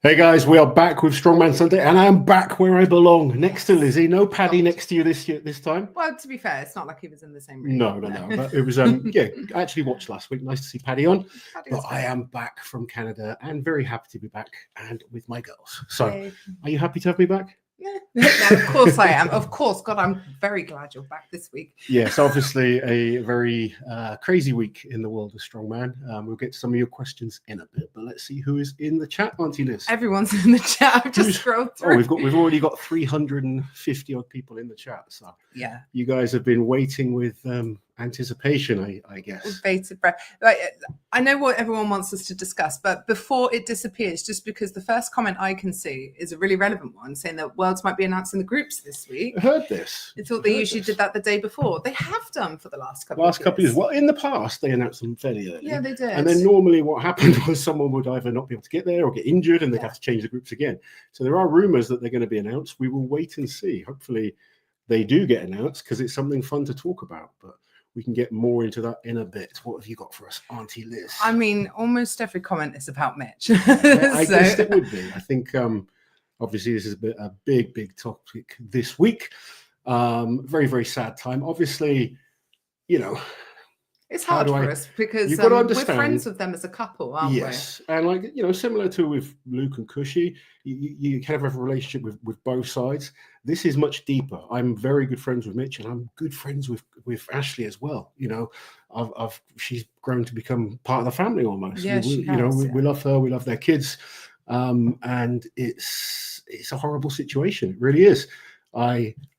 Hey guys, we are back with Strongman Sunday, and I am back where I belong, next to Lizzie. No Paddy next to you this time. Well, to be fair, it's not like he was in the same room. No. But it was yeah. I actually watched last week. Nice to see Paddy on. But I am back from Canada and very happy to be back and with my girls. So, are you happy to have me back? Yeah, no, of course I am. Of course, God, I'm very glad you're back this week. Yes, obviously a very crazy week in the world of Strongman. We'll get some of your questions in a bit, but let's see who is in the chat, Auntie Liz. Everyone's in the chat. I've just scrolled through. Oh, we've already got 350 odd people in the chat. So yeah, you guys have been waiting with anticipation, I guess. With bated breath. Like, I know what everyone wants us to discuss, but before it disappears, just because the first comment I can see is a really relevant one, saying that worlds might be announced in the groups this week. I heard this. I thought they usually did that the day before. They have done for the last couple of years. Well, in the past, they announced them fairly early. Yeah, they did. And then normally what happened was someone would either not be able to get there or get injured, and they'd have to change the groups again. So there are rumors that they're going to be announced. We will wait and see. Hopefully they do get announced, because it's something fun to talk about. But we can get more into that in a bit. What have you got for us, Auntie Liz? I mean, almost every comment is about Mitch. I guess it would be. I think obviously this is a big topic this week. Very, very sad time. Obviously, you know, it's hard for us because we're friends with them as a couple, aren't we? Yes, and like, you know, similar to with Luke and Cushy, you kind of have a relationship with both sides. This is much deeper. I'm very good friends with Mitch, and I'm good friends with Ashley as well. You know, she's grown to become part of the family almost. Yeah, we love her. We love their kids, and it's a horrible situation. It really is.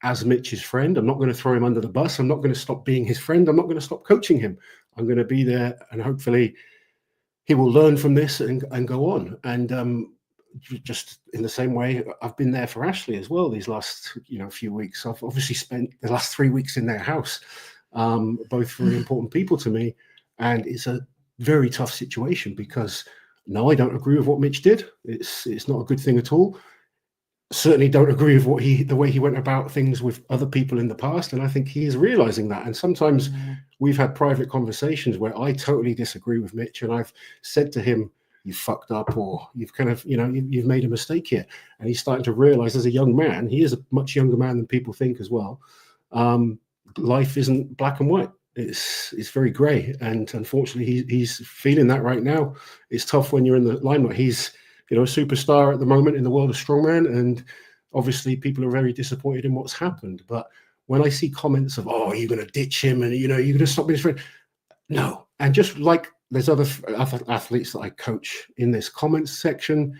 As Mitch's friend, I'm not going to throw him under the bus. I'm not going to stop being his friend. I'm not going to stop coaching him. I'm going to be there, and hopefully he will learn from this and go on. And just in the same way, I've been there for Ashley as well these last few weeks. I've obviously spent the last 3 weeks in their house, both very important people to me, and it's a very tough situation because no, I don't agree with what Mitch did. It's not a good thing at all. Certainly don't agree with the way he went about things with other people in the past, and I think he is realizing that. And sometimes we've had private conversations where I totally disagree with Mitch, and I've said to him, "You fucked up," or "You've kind of, you've made a mistake here." And he's starting to realize, as a young man, he is a much younger man than people think as well. Life isn't black and white. It's very grey, and unfortunately, he's feeling that right now. It's tough when you're in the limelight. He's a superstar at the moment in the world of Strongman, and obviously people are very disappointed in what's happened. But when I see comments of, "Oh, you're going to ditch him, and you're going to stop being his friend," no. And just like there's other athletes that I coach in this comments section,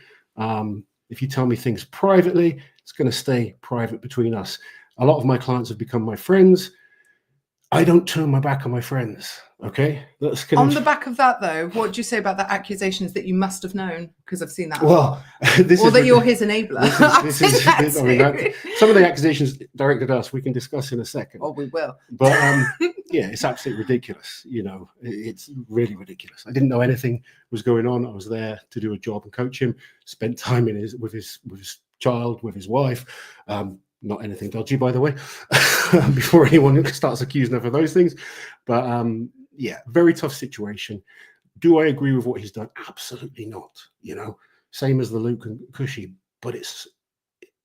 if you tell me things privately, it's going to stay private between us. A lot of my clients have become my friends. I don't turn my back on my friends. Okay, that's on the back of that, though. What do you say about the accusations that you must have known? Because I've seen that. Well, you're his enabler. Some of the accusations directed at us, we can discuss in a second. Oh, we will. But yeah, it's absolutely ridiculous. It's really ridiculous. I didn't know anything was going on. I was there to do a job and coach him. Spent time with his child, with his wife. Not anything dodgy, by the way, before anyone starts accusing her of those things. But yeah, very tough situation. Do I agree with what he's done? Absolutely not. Same as the Luke and Cushy, but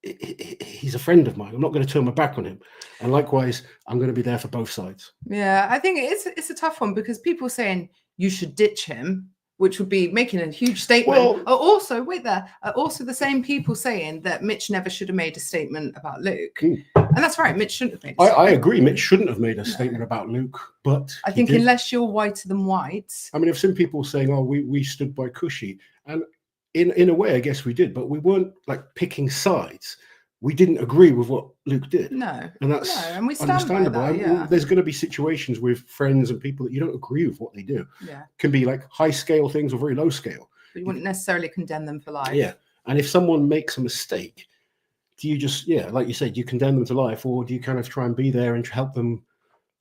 he's a friend of mine. I'm not going to turn my back on him. And likewise, I'm going to be there for both sides. Yeah, I think it's a tough one because people saying you should ditch him, which would be making a huge statement. Well, also the same people saying that Mitch never should have made a statement about Luke. And that's right, Mitch shouldn't have made a statement. I agree, Mitch shouldn't have made a statement about Luke, but I think unless you're whiter than white. I mean, I've seen people saying, "Oh, we stood by Cushy," and in a way, I guess we did, but we weren't like picking sides. We didn't agree with what Luke did. No. And that's and we stand understandable. by that, yeah. There's going to be situations with friends and people that you don't agree with what they do. Yeah. Can be like high scale things or very low scale. But you wouldn't necessarily condemn them for life. Yeah. And if someone makes a mistake, do you just, like you said, do you condemn them to life, or do you kind of try and be there and help them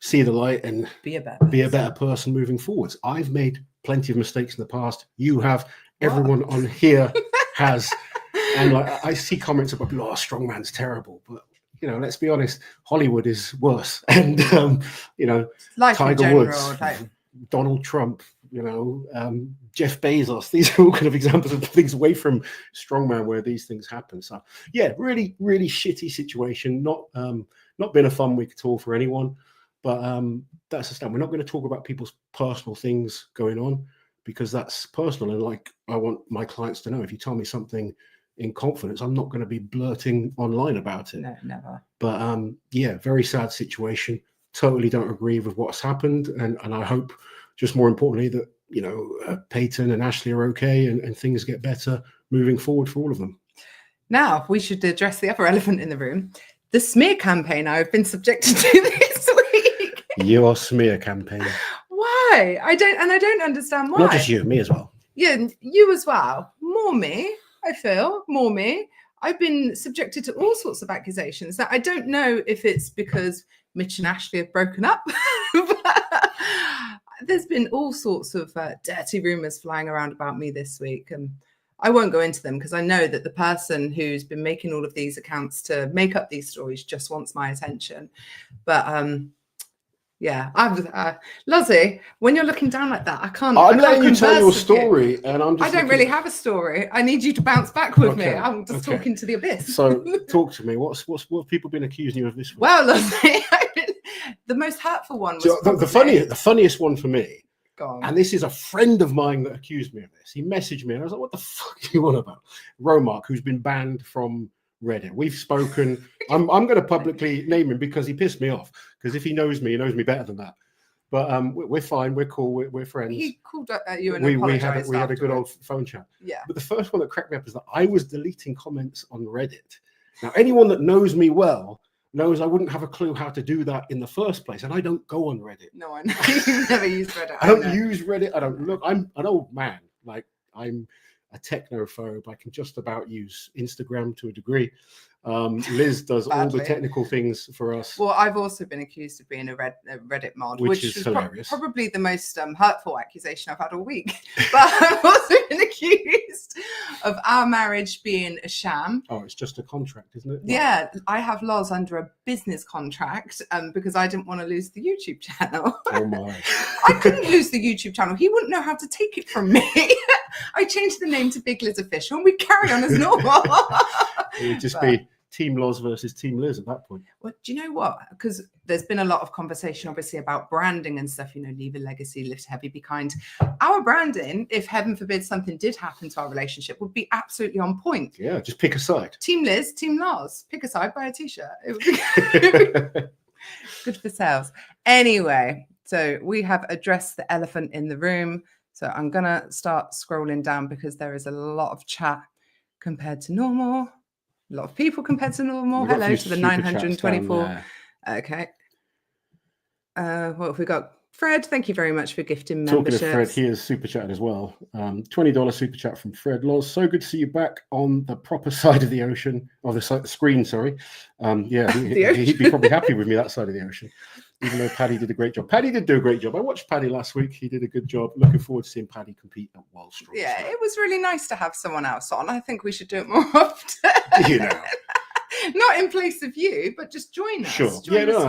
see the light and be a better person moving forwards? I've made plenty of mistakes in the past. You have. Everyone on here has. And like I see comments about people, "Oh, Strongman's terrible," but let's be honest, Hollywood is worse. And life Tiger in general, Woods, Donald Trump, Jeff Bezos. These are all kind of examples of things away from strongman where these things happen. So yeah, really, really shitty situation. Not been a fun week at all for anyone. But that's the stand. We're not going to talk about people's personal things going on because that's personal. And like, I want my clients to know, if you tell me something in confidence, I'm not going to be blurting online about it. No, never. But yeah, very sad situation. Totally don't agree with what's happened. And I hope, just more importantly, that, Peyton and Ashley are okay and things get better moving forward for all of them. Now, we should address the other elephant in the room. The smear campaign I've been subjected to this week. Your smear campaign. Why? I don't understand why. Not just you, me as well. Yeah, you as well. More me, I feel. More me. I've been subjected to all sorts of accusations that I don't know if it's because Mitch and Ashley have broken up. But there's been all sorts of dirty rumors flying around about me this week. And I won't go into them because I know that the person who's been making all of these accounts to make up these stories just wants my attention. But yeah, Lozzie, when you're looking down like that, I can't. I'm letting you tell your story, and I'm just. I don't really have a story. I need you to bounce back with me. I'm just talking to the abyss. So talk to me. What have people been accusing you of this week? Well, Lozzie, the most hurtful one was the funniest one for me. Go on. And this is a friend of mine that accused me of this. He messaged me, and I was like, "What the fuck are you on about?" Romark, who's been banned from Reddit. We've spoken. I'm going to publicly name him because he pissed me off. Because if he knows me better than that. But we're fine. We're cool. We're friends. He called you and we had a good old phone chat. Yeah. But the first one that cracked me up is that I was deleting comments on Reddit. Now, anyone that knows me well knows I wouldn't have a clue how to do that in the first place, and I don't go on Reddit. No, I know. You've never used Reddit. I don't use Reddit. I don't look. I'm an old man. Like, I'm a technophobe. I can just about use Instagram to a degree. Liz does all the technical things for us. Well, I've also been accused of being a Reddit mod, which is hilarious. Probably the most hurtful accusation I've had all week. But I've also been accused of our marriage being a sham. Oh, it's just a contract, isn't it? Yeah, I have Loz under a business contract because I didn't want to lose the YouTube channel. Oh my! I couldn't lose the YouTube channel. He wouldn't know how to take it from me. I changed the name to Big Liz Official, and we carry on as normal. It would just be Team Loz versus Team Liz at that point. Well, do you know what? Because there's been a lot of conversation, obviously, about branding and stuff, leave a legacy, live heavy, be kind. Our branding, if heaven forbid something did happen to our relationship, would be absolutely on point. Yeah, just pick a side. Team Liz, Team Loz. Pick a side, buy a t-shirt. It would be good for sales. Anyway, so we have addressed the elephant in the room. So I'm going to start scrolling down because there is a lot of chat compared to normal. A lot of people compared to normal. Hello to the 924. Okay. What have we got? Fred, thank you very much for gifting memberships. Talking of Fred, he is super chatted as well. $20 super chat from Fred. Loz, so good to see you back on the proper side of the ocean, or the screen, sorry. Yeah, he'd be probably happy with me that side of the ocean, even though Paddy did a great job. Paddy did do a great job. I watched Paddy last week. He did a good job. Looking forward to seeing Paddy compete at Wild Strong. Yeah, it was really nice to have someone else on. I think we should do it more often. Not in place of you, but just join us. Sure.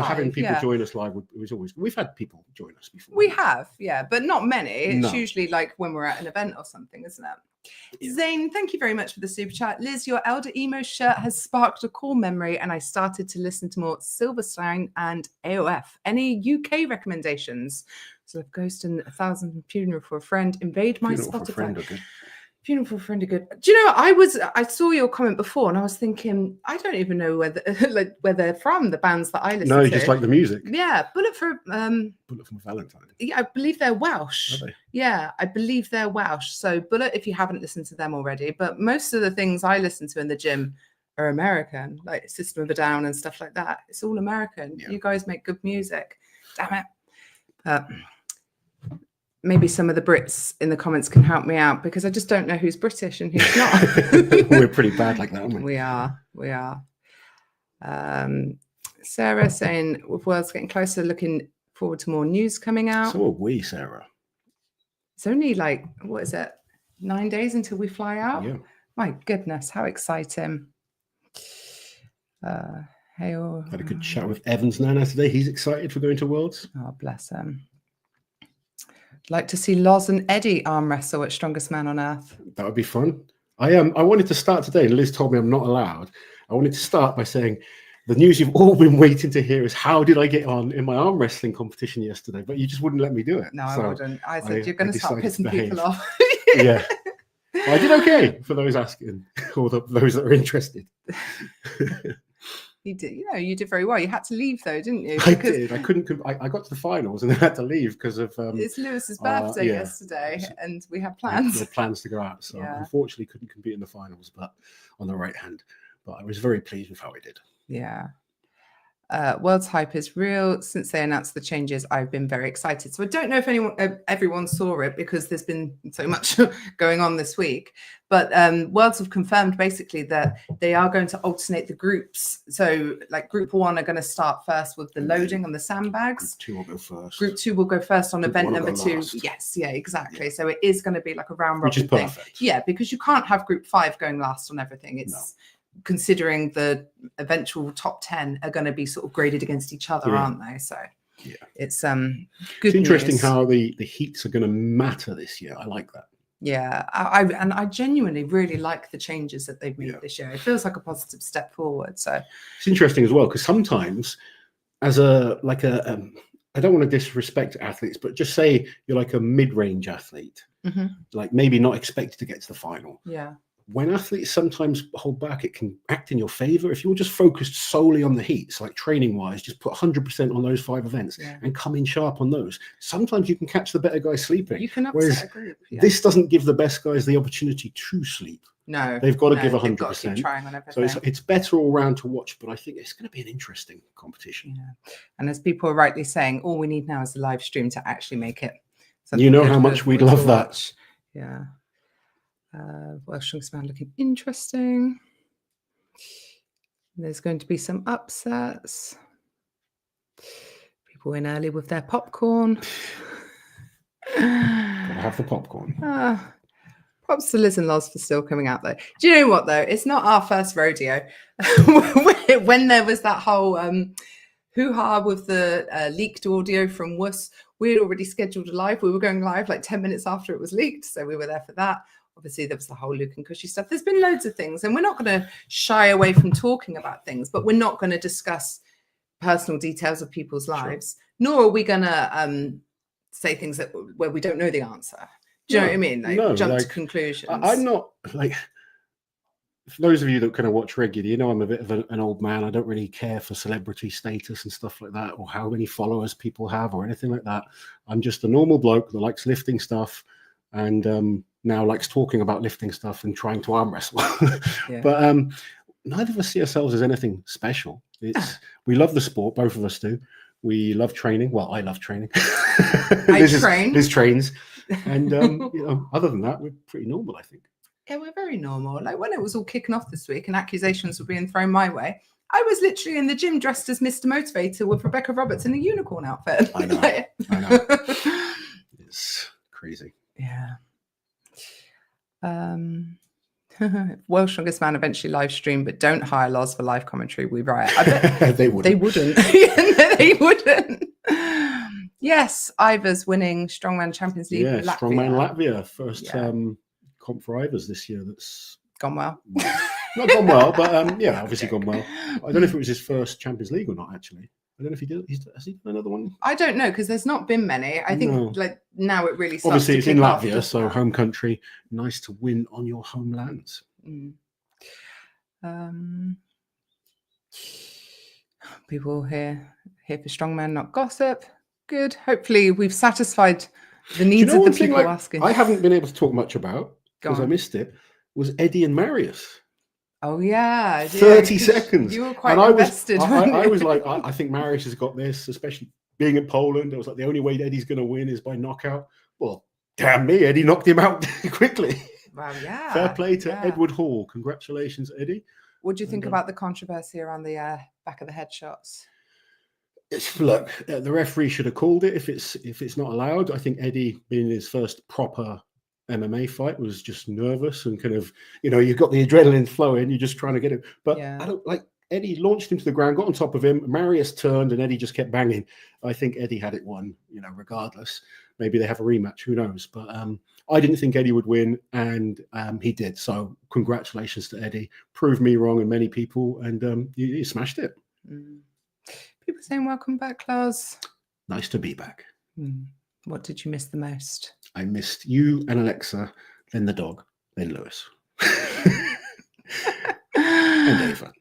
Having people join us live was always. We've had people join us before. We have, but not many. It's usually like when we're at an event or something, isn't it? Yeah. Zane, thank you very much for the super chat. Liz, your Elder Emo shirt has sparked a core memory, and I started to listen to more Silverstein and AOF. Any UK recommendations? So Ghost and 1,000 Funeral for a Friend. Invade my Spotify. Funeral for a Friend are good. Do you know, I saw your comment before and I was thinking, I don't even know where they're from, the bands that I listen to. No, you just like the music. Yeah, Bullet for Valentine. Yeah, I believe they're Welsh. Are they? Yeah, I believe they're Welsh. So Bullet, if you haven't listened to them already, but most of the things I listen to in the gym are American, like System of a Down and stuff like that. It's all American. Yeah. You guys make good music. Damn it. Maybe some of the Brits in the comments can help me out because I just don't know who's British and who's not. We're pretty bad like that, aren't we? We are. Sarah saying, with world's getting closer, looking forward to more news coming out. So are we, Sarah. It's only 9 days until we fly out? Yeah. My goodness, how exciting. Had a good chat with Evans Nana today. He's excited for going to Worlds. Oh, bless him. Like to see Loz and Eddie arm wrestle at Strongest Man on Earth. That would be fun. I wanted to start today, and Liz told me I'm not allowed. I wanted to start by saying the news you've all been waiting to hear is how did I get on in my arm wrestling competition yesterday? But you just wouldn't let me do it. No, so I wouldn't. I said you're going to start pissing people off. Yeah. I did okay for those asking or those that are interested. You did, you did very well. You had to leave though, didn't you? I did. I couldn't. I got to the finals and then had to leave because of. It's Lewis's birthday yesterday, and we had plans. We had plans to go out, so unfortunately couldn't compete in the finals, but on the right hand. But I was very pleased with how I did. Yeah. World's hype is real. Since they announced the changes, I've been very excited. So I don't know if everyone saw it because there's been so much going on this week. But Worlds have confirmed basically that they are going to alternate the groups. So like Group 1 are going to start first with the loading on the sandbags. Group 2 will go first. Group 2 will go first on event number 2. Last. Yes, yeah, exactly. Yeah. So it is going to be like a round robin thing. Which is perfect. Yeah, because you can't have Group 5 going last on everything. It's considering the eventual top 10 are going to be sort of graded against each other, aren't they? So it's good. It's interesting news. How the heats are going to matter this year. I like that. Yeah, I genuinely really like the changes that they've made this year. It feels like a positive step forward. So it's interesting as well because sometimes, as I don't want to disrespect athletes, but just say you're like a mid-range athlete, like maybe not expected to get to the final. Yeah. When athletes sometimes hold back, it can act in your favor. If you're just focused solely on the heats, like training-wise, just put 100% on those 5 events and come in sharp on those. Sometimes you can catch the better guys sleeping. You can upset a group. This doesn't give the best guys the opportunity to sleep. No. They've got to give 100%. They've got to keep trying on everything. So it's better all round to watch, but I think it's going to be an interesting competition. Yeah. And as people are rightly saying, all we need now is a live stream to actually make it. You know how much we'd love that. Yeah. Well, Strongest Man looking interesting. There's going to be some upsets. People in early with their popcorn. Gotta have the popcorn. Props to Liz and Loz for still coming out though. Do you know what though? It's not our first rodeo. When there was that whole hoo-ha with the leaked audio from WUS, we had already scheduled a live. We were going live like 10 minutes after it was leaked, so we were there for that. Obviously, there was the whole Luke and Cushy stuff. There's been loads of things, and we're not going to shy away from talking about things, but we're not going to discuss personal details of people's lives, nor are we going to say things where we don't know the answer. Do you know what I mean? Like, jump to conclusions. I'm not like, for those of you that kind of watch regularly, you know I'm a bit of an old man. I don't really care for celebrity status and stuff like that, or how many followers people have or anything like that. I'm just a normal bloke that likes lifting stuff and now likes talking about lifting stuff and trying to arm wrestle. But neither of us see ourselves as anything special. We love the sport, both of us do. We love training. Well, I love training. Liz trains. And other than that, we're pretty normal, I think. Yeah, we're very normal. Like when it was all kicking off this week and accusations were being thrown my way, I was literally in the gym dressed as Mr. Motivator with Rebecca Roberts in a unicorn outfit. I know. I know. It's crazy. Yeah. World's Strongest Man eventually live stream, but don't hire Loz for live commentary. We riot. I bet they wouldn't. They wouldn't. They wouldn't. Yes, Ivers winning Strongman Champions League. Yeah, Latvia. Strongman Latvia. First comp for Ivers this year. That's gone well. Not gone well, but obviously gone well. I don't know if it was his first Champions League or not, actually. I don't know if he did. Has he done another one? I don't know because there's not been many. I think like now it really starts. Obviously, to it's in Latvia, so home country. Nice to win on your homelands. People here for Strongman, not gossip. Good. Hopefully, we've satisfied the needs of the people asking. I haven't been able to talk much about because I missed it. Was Eddie and Marius? Oh yeah, 30 seconds. You were quite invested. I was like, I think Marius has got this, especially being in Poland. I was like, the only way Eddie's going to win is by knockout. Well, damn me, Eddie knocked him out quickly. Wow, yeah. Fair play to Edward Hall. Congratulations, Eddie. What do you think about the controversy around the back of the head shots? Look, the referee should have called it if it's not allowed. I think Eddie, being his first proper MMA fight, was just nervous and kind of, you've got the adrenaline flowing, you're just trying to get it. But I don't like, Eddie launched him to the ground, got on top of him. Marius turned, and Eddie just kept banging. I think Eddie had it won, regardless. Maybe they have a rematch, who knows? But I didn't think Eddie would win, and he did. So congratulations to Eddie. Proved me wrong and many people, and you smashed it. People saying welcome back, Loz. Nice to be back. What did you miss the most? I missed you and Alexa, then the dog, then Lewis. And Ava.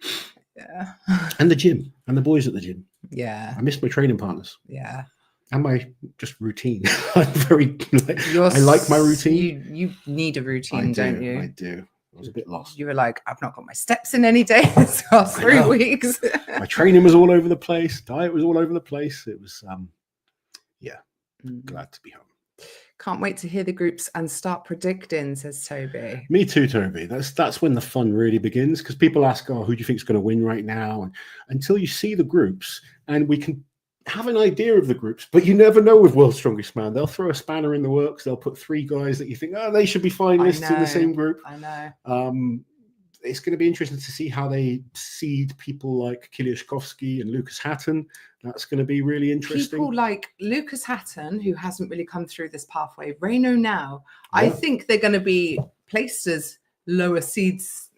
Yeah. And the gym, and the boys at the gym. Yeah. I missed my training partners. Yeah. And my just routine. I'm very. I like my routine. You need a routine, don't you? I do. I was a bit lost. You were like, I've not got my steps in any day this past 3 weeks. My training was all over the place. Diet was all over the place. It was, glad to be home. Can't wait to hear the groups and start predicting, says Toby. Me too, Toby. That's when the fun really begins, because people ask, who do you think is going to win right now? And until you see the groups, and we can have an idea of the groups, but you never know with World's Strongest Man. They'll throw a spanner in the works. They'll put 3 guys that you think, they should be finalists in the same group. I know. It's going to be interesting to see how they seed people like Kiliashkovsky and Lucas Hatton. That's going to be really interesting. People like Lucas Hatton, who hasn't really come through this pathway, Reno now, I think they're going to be placed as lower seeds,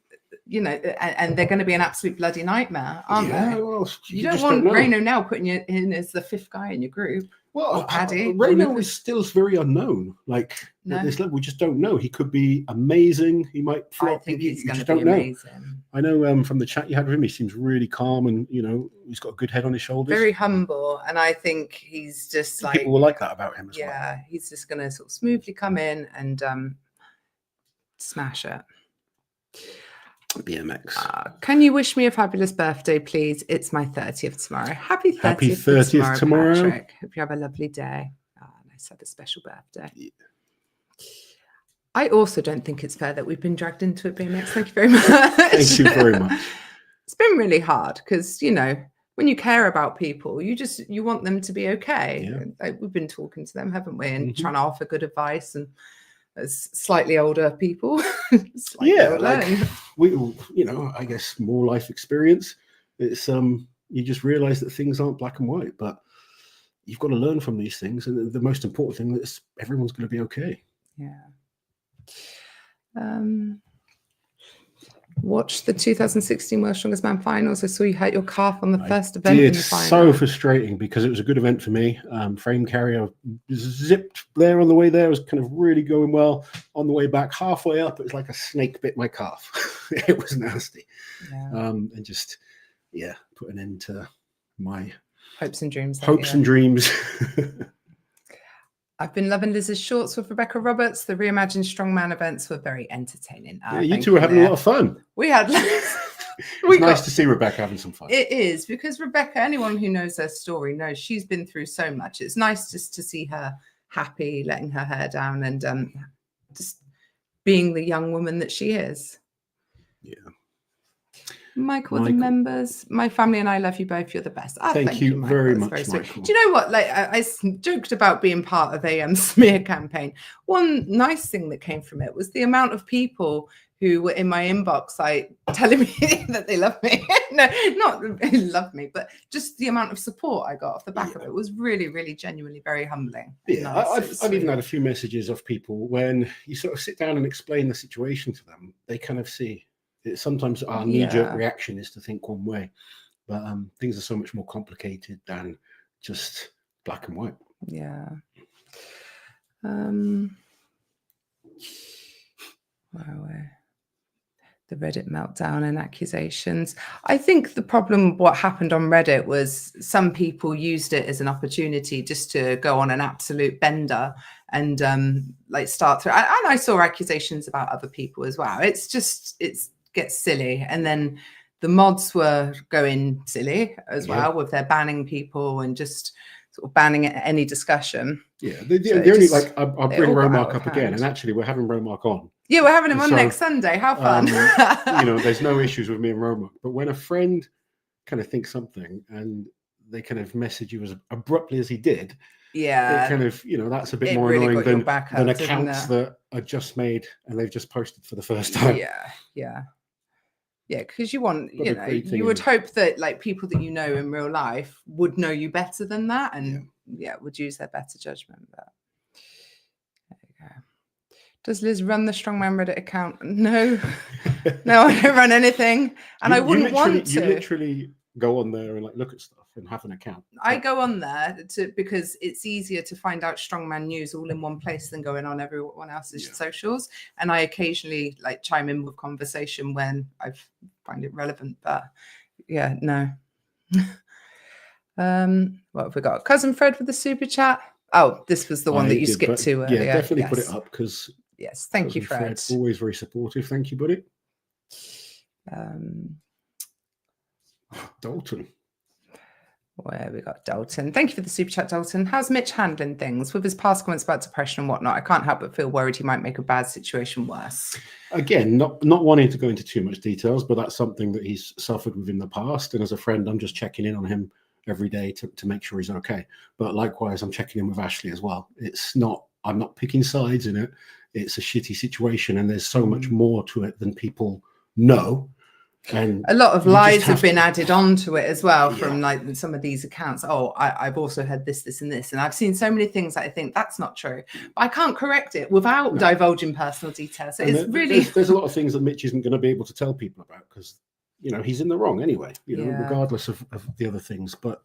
and they're going to be an absolute bloody nightmare, aren't they? Well, you don't want Reno now putting you in as the 5th guy in your group. Well, Paddy. Reno is still very unknown. At this level, we just don't know. He could be amazing. He might flop. I think he's going to be amazing. I know from the chat you had with him, he seems really calm, and he's got a good head on his shoulders. Very humble, and I think he's just like people will like that about him as well. Yeah, he's just going to sort of smoothly come in and smash it. BMX. Can you wish me a fabulous birthday, please? It's my 30th tomorrow. Happy 30th, Happy 30th tomorrow. Patrick. Hope you have a lovely day. Nice to have a special birthday. Yeah. I also don't think it's fair that we've been dragged into it, BMX. Thank you very much. Thank you very much. It's been really hard because, when you care about people, you want them to be okay. Yeah. We've been talking to them, haven't we? And trying to offer good advice, and as slightly older people. I guess more life experience. It's you just realize that things aren't black and white, but you've got to learn from these things. And the most important thing is everyone's going to be okay. Yeah. Watch the 2016 World's Strongest Man finals. I saw you hurt your calf on the first event in the final. So frustrating because it was a good event for me. Frame carrier zipped there on the way there. It was kind of really going well. On the way back, halfway up, it was like a snake bit my calf. It was nasty. Yeah. And just, put an end to my hopes and dreams. I've been loving Liz's shorts with Rebecca Roberts. The reimagined Strongman events were very entertaining. You two were having a lot of fun. We had. It's nice to see Rebecca having some fun. It is, because Rebecca, anyone who knows her story knows she's been through so much. It's nice just to see her happy, letting her hair down, and just being the young woman that she is. Yeah. Michael, the members, my family and I love you both. You're the best. Thank you very much, Michael. Do you know what? I joked about being part of a smear campaign. One nice thing that came from it was the amount of people who were in my inbox, telling me that they love me. No, not love me, but just the amount of support I got off the back of it was really, really genuinely very humbling. Yeah, nice. I've even had a few messages of people when you sort of sit down and explain the situation to them, they kind of see. Sometimes our knee-jerk reaction is to think one way, but things are so much more complicated than just black and white. Yeah. The Reddit meltdown and accusations. I think the problem, what happened on Reddit, was some people used it as an opportunity just to go on an absolute bender and start through. And I saw accusations about other people as well. It gets silly. And then the mods were going silly as well with their banning people and just sort of banning any discussion. Yeah, the only I'll bring Romark up again, and actually we're having Romark on. Yeah, we're having him on next Sunday. How fun! There's no issues with me and Romark, but when a friend kind of thinks something and they kind of message you as abruptly as he did, it kind of that's a bit more really annoying than accounts that are just made and they've just posted for the first time. Yeah. Yeah, because you want, Got you the know, great thing you would is- hope that like people that you know in real life would know you better than that, and would use their better judgment. But there you go. Does Liz run the Strongman Reddit account? No, no, I don't run anything, and I wouldn't want to. You literally go on there and like look at stuff and have an account. I go on there because it's easier to find out strongman news all in one place than going on everyone else's socials. And I occasionally like chime in with conversation when I find it relevant. But yeah, no. What have we got? Cousin Fred with the super chat. Oh, this was the one that you skipped to earlier. Yeah, definitely put it up because yes, thank you, Fred. Always very supportive. Thank you, buddy. Dalton. Where we got Dalton. Thank you for the super chat, Dalton. How's Mitch handling things with his past comments about depression and whatnot? I can't help but feel worried he might make a bad situation worse. Again, not wanting to go into too much details, but that's something that he's suffered with in the past. And as a friend, I'm just checking in on him every day to make sure he's okay. But likewise, I'm checking in with Ashley as well. I'm not picking sides in it. It's a shitty situation, and there's so much more to it than people know. And a lot of lies have been added onto it as well from like some of these accounts. Oh, I've also heard this, and this, and I've seen so many things that I think that's not true, but I can't correct it without divulging personal details. So it's really there's a lot of things that Mitch isn't going to be able to tell people about because he's in the wrong anyway. Regardless of the other things, but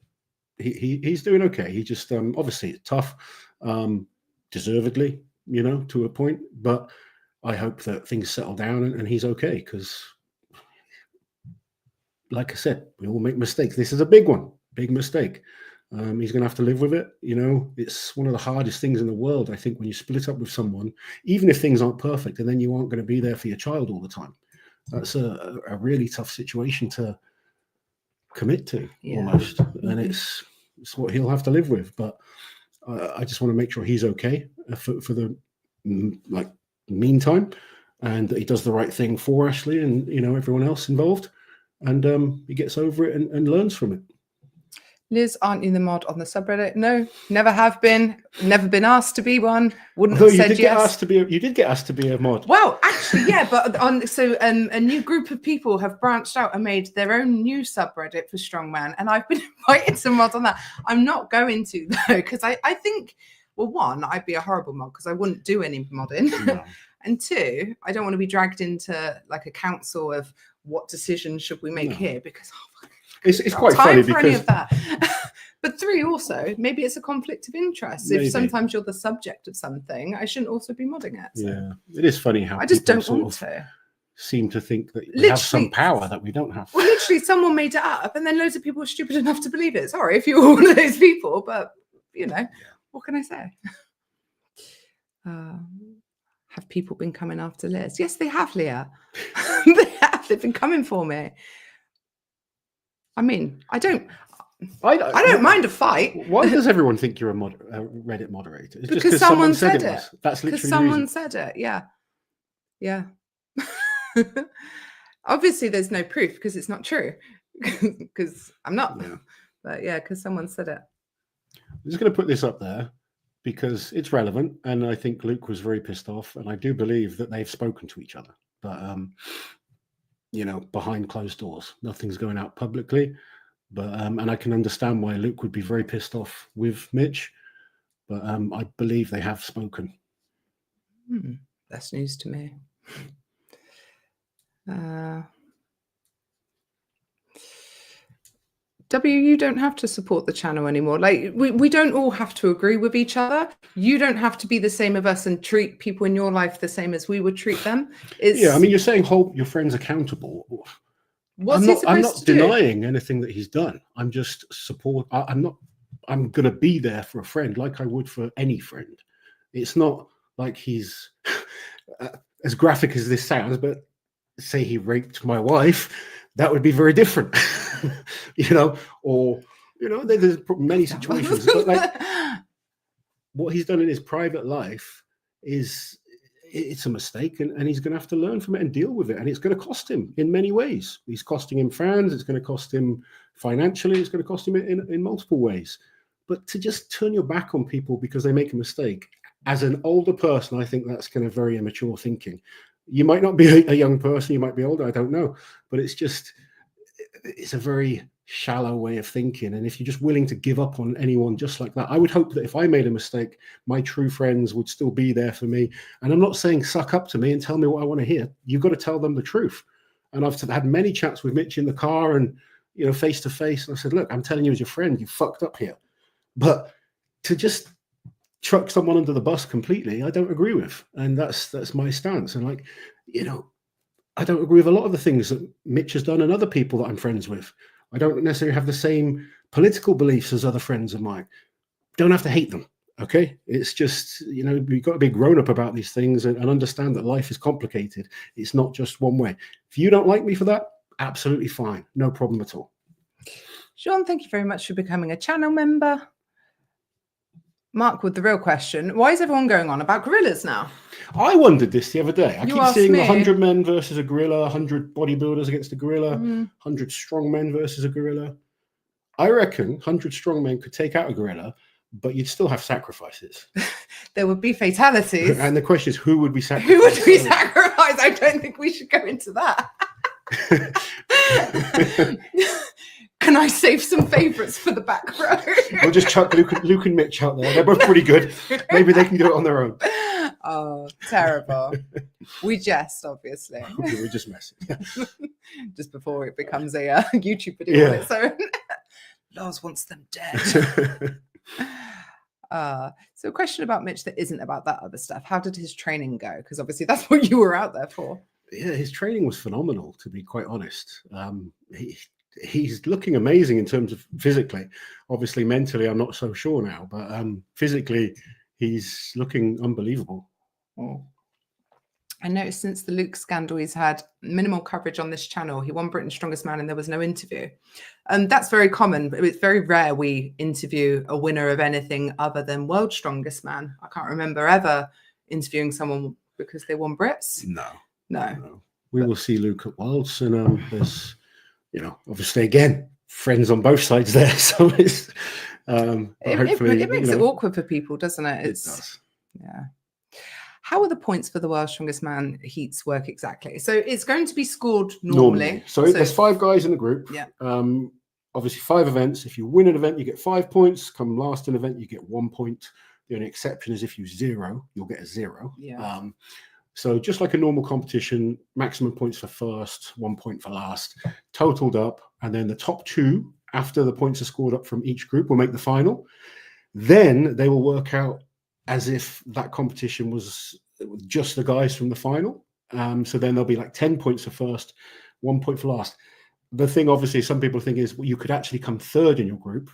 he's doing okay. He just obviously it's tough, deservedly, to a point. But I hope that things settle down and he's okay because. Like I said, we all make mistakes. This is a big one, big mistake. He's going to have to live with it. It's one of the hardest things in the world, I think, when you split up with someone, even if things aren't perfect, and then you aren't going to be there for your child all the time. That's a really tough situation to commit to, almost. And it's what he'll have to live with. But I just want to make sure he's okay for the meantime, and that he does the right thing for Ashley and everyone else involved. And he gets over it and learns from it. Liz, aren't you the mod on the subreddit? No, never have been. Never been asked to be one. Wouldn't have said yes. You did get asked to be a mod. Well, actually, yeah, but a new group of people have branched out and made their own new subreddit for Strongman, and I've been invited to mod on that. I'm not going to though, because I think, well, one, I'd be a horrible mod because I wouldn't do any modding, no. And two, I don't want to be dragged into like a council of what decision should we make here because it's quite funny because any of that. But three, also maybe it's a conflict of interest. Maybe. If sometimes you're the subject of something, I shouldn't also be modding it. So. Yeah, it is funny how I just don't want to seem to think that we have some power that we don't have. Well, literally, someone made it up, and then loads of people are stupid enough to believe it. Sorry if you're one of those people, but what can I say? Have people been coming after Liz? Yes, they have, Leah. They have. They've been coming for me. I mean, I don't mind a fight. Why does everyone think you're a Reddit moderator? It's because someone said it. That's literally because someone said it. Yeah. Obviously, there's no proof because it's not true. Because I'm not. Yeah. But yeah, because someone said it. I'm just going to put this up there because it's relevant, and I think Luke was very pissed off, and I do believe that they've spoken to each other, but behind closed doors, nothing's going out publicly. But and I can understand why Luke would be very pissed off with Mitch, but I believe they have spoken. That's news to me. You don't have to support the channel anymore. Like we don't all have to agree with each other. You don't have to be the same of us and treat people in your life the same as we would treat them. I mean, you're saying hold your friends accountable. I'm not denying anything that he's done. I'm just I'm going to be there for a friend like I would for any friend. It's not like he's as graphic as this sounds, but say he raped my wife, that would be very different. There's many situations, but like what he's done in his private life it's a mistake, and he's going to have to learn from it and deal with it, and it's going to cost him in many ways. He's costing him fans, it's going to cost him financially, it's going to cost him in multiple ways. But to just turn your back on people because they make a mistake, as an older person, I think that's kind of very immature thinking. You might not be a young person, you might be older, I don't know, but it's a very shallow way of thinking. And if you're just willing to give up on anyone just like that, I would hope that if I made a mistake, my true friends would still be there for me. And I'm not saying suck up to me and tell me what I want to hear. You've got to tell them the truth. And I've had many chats with Mitch in the car and, you know, face to face. And I said, look, I'm telling you as your friend, you fucked up here. But to just chuck someone under the bus completely, I don't agree with. And that's my stance. And like, you know, I don't agree with a lot of the things that Mitch has done and other people that I'm friends with. I don't necessarily have the same political beliefs as other friends of mine. Don't have to hate them, okay? It's just, you know, you've got to be grown up about these things and understand that life is complicated. It's not just one way. If you don't like me for that, absolutely fine. No problem at all. Sean, thank you very much for becoming a channel member. Mark, with the real question, why is everyone going on about gorillas now? I wondered this the other day. I You keep asked seeing me. 100 men versus a gorilla, 100 bodybuilders against a gorilla, 100 strong men versus a gorilla. I reckon 100 strong men could take out a gorilla, but you'd still have sacrifices. There would be fatalities. And the question is, who would be sacrificed? Who would we sacrifice? I don't think we should go into that. Can I save some favourites for the back row? We'll just chuck Luke and Mitch out there. They're both pretty good. Maybe they can do it on their own. Oh, terrible. We jest, obviously. We're just messing. Just before it becomes a YouTube video on its own. Loz wants them dead. So a question about Mitch that isn't about that other stuff. How did his training go? Because obviously that's what you were out there for. Yeah, his training was phenomenal, to be quite honest. He's looking amazing in terms of physically. Obviously, mentally, I'm not so sure now, but physically, he's looking unbelievable. Oh. I noticed since the Luke scandal, he's had minimal coverage on this channel. He won Britain's Strongest Man and there was no interview. And that's very common. It's very rare we interview a winner of anything other than World's Strongest Man. I can't remember ever interviewing someone because they won Brits. No. We will see Luke at Worlds, and there's, you know, obviously again, friends on both sides there. So it's hopefully it makes it awkward for people, doesn't it? It does. Yeah. How are the points for the World's Strongest Man heats work exactly? So it's going to be scored normally. So there's 5 guys in the group. Yeah. Obviously 5 events. If you win an event, you get 5 points. Come last an event, you get 1 point. The only exception is if you 0, you'll get a 0. Yeah. So just like a normal competition, maximum points for first, 1 point for last, totaled up, and then the top 2, after the points are scored up from each group, will make the final. Then they will work out as if that competition was just the guys from the final. So then there'll be like 10 points for first, 1 point for last. The thing, obviously, some people think is, well, you could actually come third in your group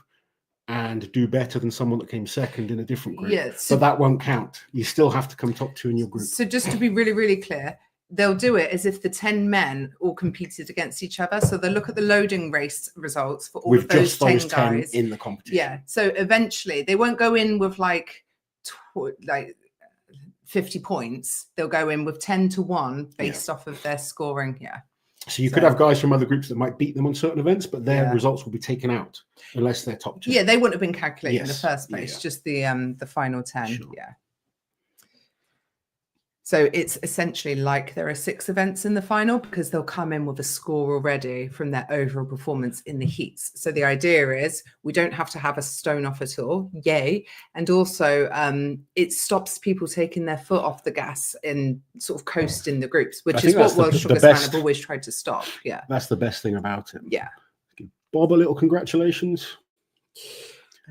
and do better than someone that came second in a different group. Yes. But that won't count. You still have to come top 2 in your group. So just to be really, really clear, they'll do it as if the 10 men all competed against each other. So they'll look at the loading race results for all with of those just 10 those 10 guys. in the competition. Yeah. So eventually they won't go in with like 50 points. They'll go in with 10 to 1 based off of their scoring. Yeah. So you could have guys from other groups that might beat them on certain events, but their results will be taken out unless they're top 2. Yeah, they wouldn't have been calculated in the first place, Yeah. just the final 10. Sure. Yeah. So it's essentially like there are 6 events in the final because they'll come in with a score already from their overall performance in the heats. So the idea is we don't have to have a stone off at all. Yay. And also it stops people taking their foot off the gas and sort of coasting the groups, which is what World's Strongest Man have always tried to stop. Yeah. That's the best thing about it. Yeah. Give Bob a little congratulations.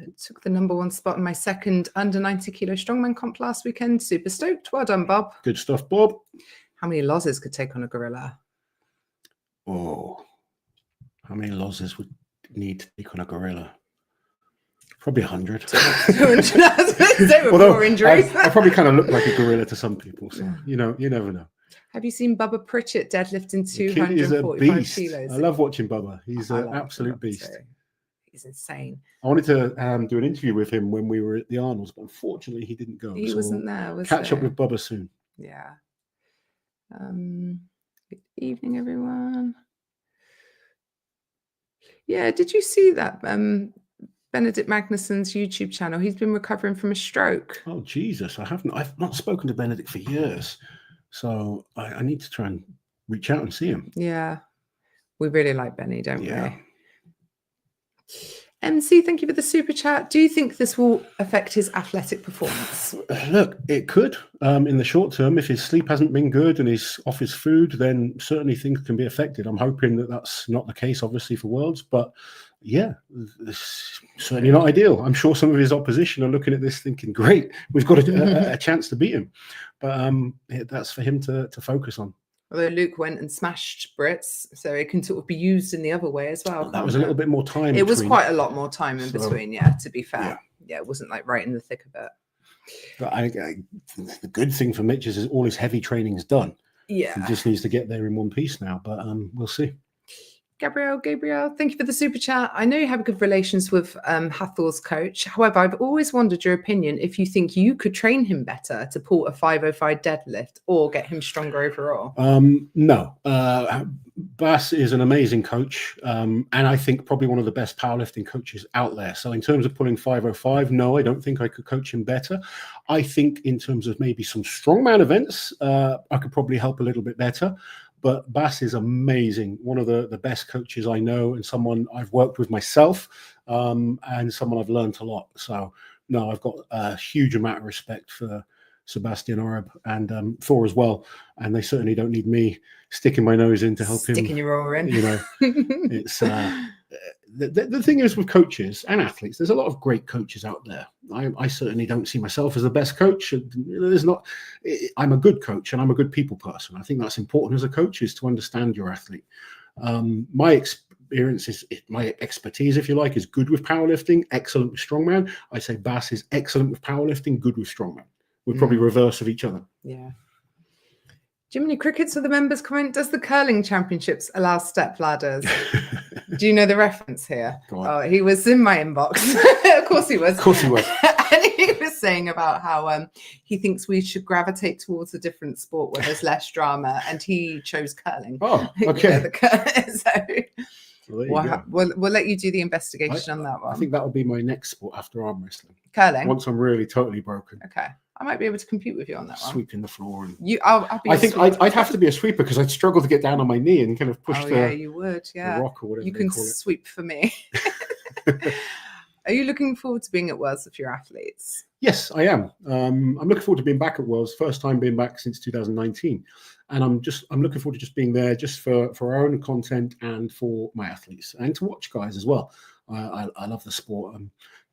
I took the #1 spot in my second under 90 kilo strongman comp last weekend. Super stoked. Well done, Bob. Good stuff, Bob. How many losses could take on a gorilla? Oh, how many losses would need to take on a gorilla? Probably 100. 200. Although injuries. I probably kind of look like a gorilla to some people, so you know, you never know. Have you seen Bubba Pritchett deadlifting The kid is a 245 beast. kilos? I love watching Bubba. He's an love absolute Bubba beast. too. He's insane. I wanted to do an interview with him when we were at the Arnolds, but unfortunately he didn't go. He so wasn't there, was catch he? up with Bubba soon. Yeah. Good evening, everyone. Yeah, did you see that Benedict Magnuson's YouTube channel? He's been recovering from a stroke. Oh Jesus, I haven't. I've not spoken to Benedict for years. So I need to try and reach out and see him. Yeah. We really like Benny, don't Yeah. we? MC, thank you for the super chat. Do you think this will affect his athletic performance? Look, it could in the short term. If his sleep hasn't been good and he's off his food, then certainly things can be affected. I'm hoping that that's not the case, obviously, for Worlds. But yeah, it's certainly not ideal. I'm sure some of his opposition are looking at this thinking, great, we've got a chance to beat him. But that's for him to focus on. Although Luke went and smashed Brits, so it can sort of be used in the other way as well. That was a little bit more time. It was quite a lot more time in between, yeah, to be fair. Yeah, it wasn't like right in the thick of it. But the good thing for Mitch is all his heavy training is done. Yeah. He just needs to get there in one piece now, but we'll see. Gabrielle, thank you for the super chat. I know you have good relations with Hathor's coach. However, I've always wondered your opinion if you think you could train him better to pull a 505 deadlift or get him stronger overall. No. Bass is an amazing coach, and I think probably one of the best powerlifting coaches out there. So in terms of pulling 505, no, I don't think I could coach him better. I think in terms of maybe some strongman events, I could probably help a little bit better. But Bass is amazing, one of the best coaches I know, and someone I've worked with myself, and someone I've learned a lot. So, no, I've got a huge amount of respect for Sebastian Oreb and Thor as well. And they certainly don't need me sticking my nose in to help him. Sticking your oar in. You know, it's the thing is with coaches and athletes, there's a lot of great coaches out there. I certainly don't see myself as the best coach. I'm a good coach and I'm a good people person. I think that's important as a coach, is to understand your athlete. My experience is, my expertise, if you like, is good with powerlifting, excellent with strongman. I say Bass is excellent with powerlifting, good with strongman. We're probably reverse of each other. Yeah. Jiminy Crickets for the members comment, does the curling championships allow step ladders? Do you know the reference here? Oh, he was in my inbox. Of course he was. Of course he was. And he was saying about how he thinks we should gravitate towards a different sport where there's less drama, and he chose curling. Oh, okay. We'll let you do the investigation on that one. I think that'll be my next sport after arm wrestling. Curling? Once I'm really totally broken. Okay. I might be able to compete with you on that one. Sweeping the floor. And I'll be I think I'd have to be a sweeper because I'd struggle to get down on my knee and kind of push you would, the rock or whatever you can sweep for me. Are you looking forward to being at Worlds with your athletes? Yes, I am. I'm looking forward to being back at Worlds. First time being back since 2019. And I'm looking forward to just being there just for our own content and for my athletes and to watch guys as well. I love the sport.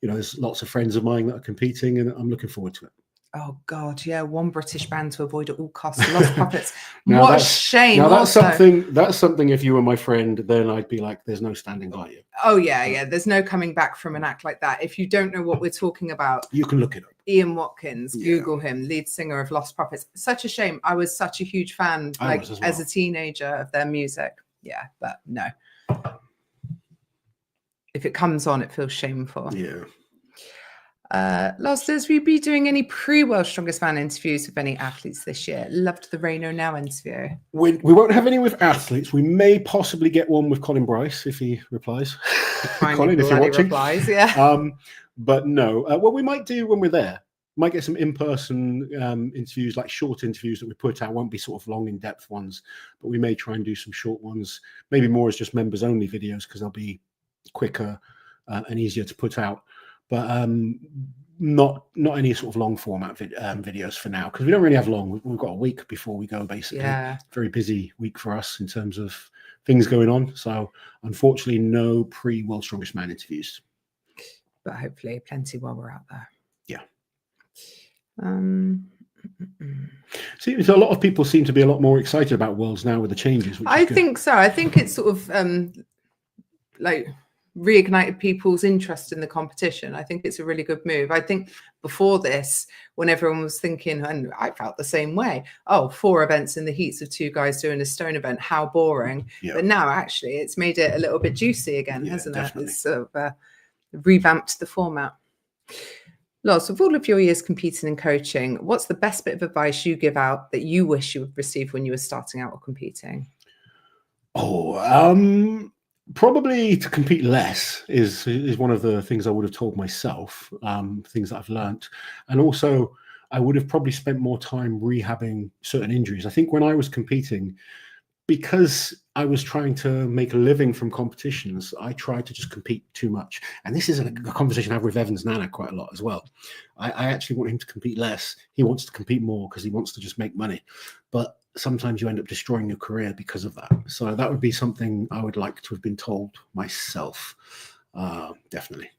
There's lots of friends of mine that are competing and I'm looking forward to it. Oh God, yeah, one British band to avoid at all costs. Lost puppets. What a shame. Now that's something. If you were my friend, then I'd be like, "There's no standing by you." Oh yeah. There's no coming back from an act like that. If you don't know what we're talking about, you can look it up. Ian Watkins, Google him, lead singer of Lost Puppets. Such a shame. I was such a huge fan, as a teenager, of their music. Yeah, but no. If it comes on, it feels shameful. Yeah. Loz, Liz, will you be doing any pre-World Strongest Man interviews with any athletes this year? Loved the Reno Now interview. We won't have any with athletes. We may possibly get one with Colin Bryce if he replies. Colin, if you're watching. Replies, yeah. But no. What we might do when we're there, might get some in-person interviews, like short interviews that we put out. Won't be sort of long, in-depth ones, but we may try and do some short ones, maybe more as just members-only videos because they'll be quicker and easier to put out. But not any sort of long format videos for now because we don't really have long. We've got a week before we go, basically. Yeah. Very busy week for us in terms of things going on. So unfortunately, no pre-World Strongest Man interviews. But hopefully plenty while we're out there. Yeah. See, so a lot of people seem to be a lot more excited about Worlds now with the changes. I think so. I think it's sort of reignited people's interest in the competition. I think it's a really good move. I think before this, when everyone was thinking, and I felt the same way, 4 events in the heats of 2 guys doing a stone event, how boring. Yeah. But now actually it's made it a little bit juicy again, hasn't it? It's sort of revamped the format. Loz, with all of your years competing and coaching, what's the best bit of advice you give out that you wish you would receive when you were starting out or competing? Probably to compete less is one of the things I would have told myself, things that I've learned. And also, I would have probably spent more time rehabbing certain injuries. I think when I was competing, because I was trying to make a living from competitions, I tried to just compete too much. And this is a conversation I have with Evan's Nana quite a lot as well. I actually want him to compete less. He wants to compete more because he wants to just make money. But sometimes you end up destroying your career because of that. So that would be something I would like to have been told myself. Definitely.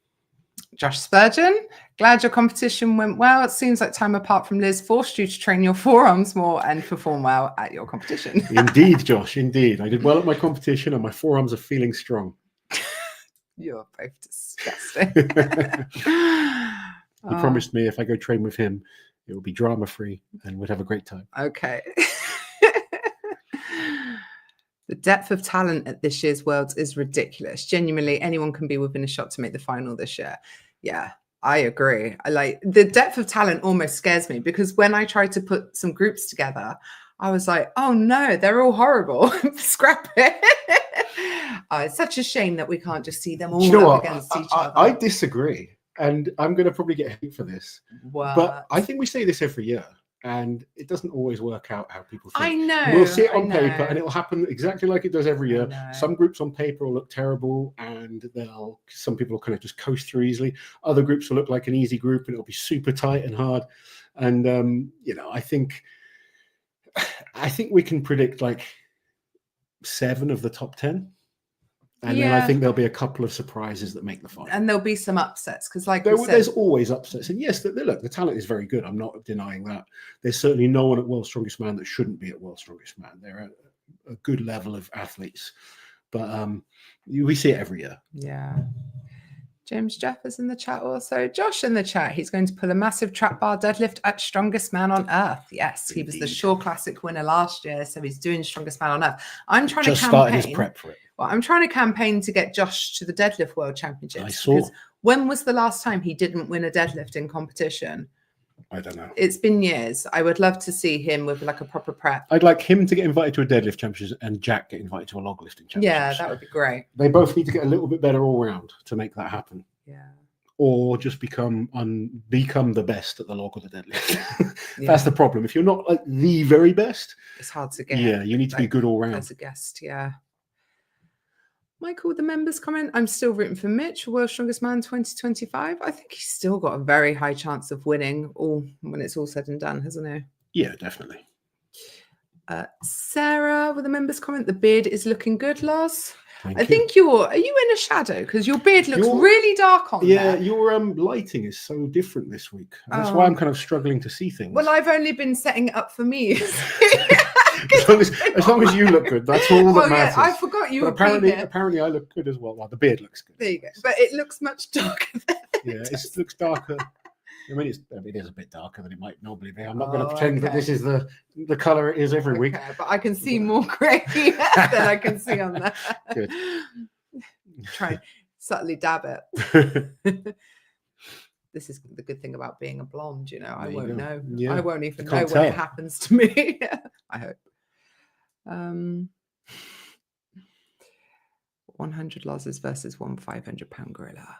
Josh Spurgeon, glad your competition went well. It seems like time apart from Liz forced you to train your forearms more and perform well at your competition. Indeed, Josh, indeed. I did well at my competition and my forearms are feeling strong. You're both disgusting. He promised me if I go train with him, it will be drama-free and we'd have a great time. Okay. The depth of talent at this year's Worlds is ridiculous. Genuinely, anyone can be within a shot to make the final this year. Yeah, I agree. I like the depth of talent almost scares me because when I tried to put some groups together, I was like, oh no, they're all horrible. Scrap it. It's such a shame that we can't just see them all up against each other. I disagree. And I'm going to probably get hate for this. What? But I think we say this every year. And it doesn't always work out how people think. I know. We'll see it on paper and it'll happen exactly like it does every year. know. Some groups on paper will look terrible and some people will kind of just coast through easily. Other groups will look like an easy group and it'll be super tight and hard. And, I think we can predict like 7 of the top 10. And then I think there'll be a couple of surprises that make the final. And there'll be some upsets because, like there's always upsets. And yes, look, the talent is very good. I'm not denying that. There's certainly no one at World's Strongest Man that shouldn't be at World's Strongest Man. They're a good level of athletes. But we see it every year. Yeah. James Jeff is in the chat also. Josh in the chat. He's going to pull a massive trap bar deadlift at Strongest Man on Earth. Yes, he was the Shore Classic winner last year, so he's doing Strongest Man on Earth. I'm trying to started his prep for it. Well, I'm trying to campaign to get Josh to the Deadlift World Championships. I saw. Because when was the last time he didn't win a deadlift in competition? I don't know. It's been years. I would love to see him with like a proper prep. I'd like him to get invited to a deadlift championship and Jack get invited to a log lifting championship. Yeah, that would be great. They both need to get a little bit better all round to make that happen. Yeah. Or just become the best at the log or the deadlift. That's the problem. If you're not like the very best, it's hard to get. Yeah, you need to be good all round. As a guest, yeah. Michael, the members comment, I'm still rooting for Mitch, World's Strongest Man 2025. I think he's still got a very high chance of winning when it's all said and done, hasn't he? Yeah, definitely. Sarah with the members comment, the beard is looking good, Loz. Thank I you. think are you in a shadow? Because your beard looks really dark on there. Yeah, your lighting is so different this week. That's why I'm kind of struggling to see things. Well, I've only been setting it up for me. as long as you look good, that's all that matters. Yeah, I forgot you. But apparently, I look good as well. Well, the beard looks good. There you go. But it looks much darker. It looks darker. I mean, it is a bit darker than it might normally be. I'm not going to pretend that this is the color it is every week. But I can see more grey than I can see on that. Good. Try and subtly dab it. This is the good thing about being a blonde, I won't know. Yeah. I won't even know when it happens to me. I hope. 100 losses versus 1 500-pound gorilla.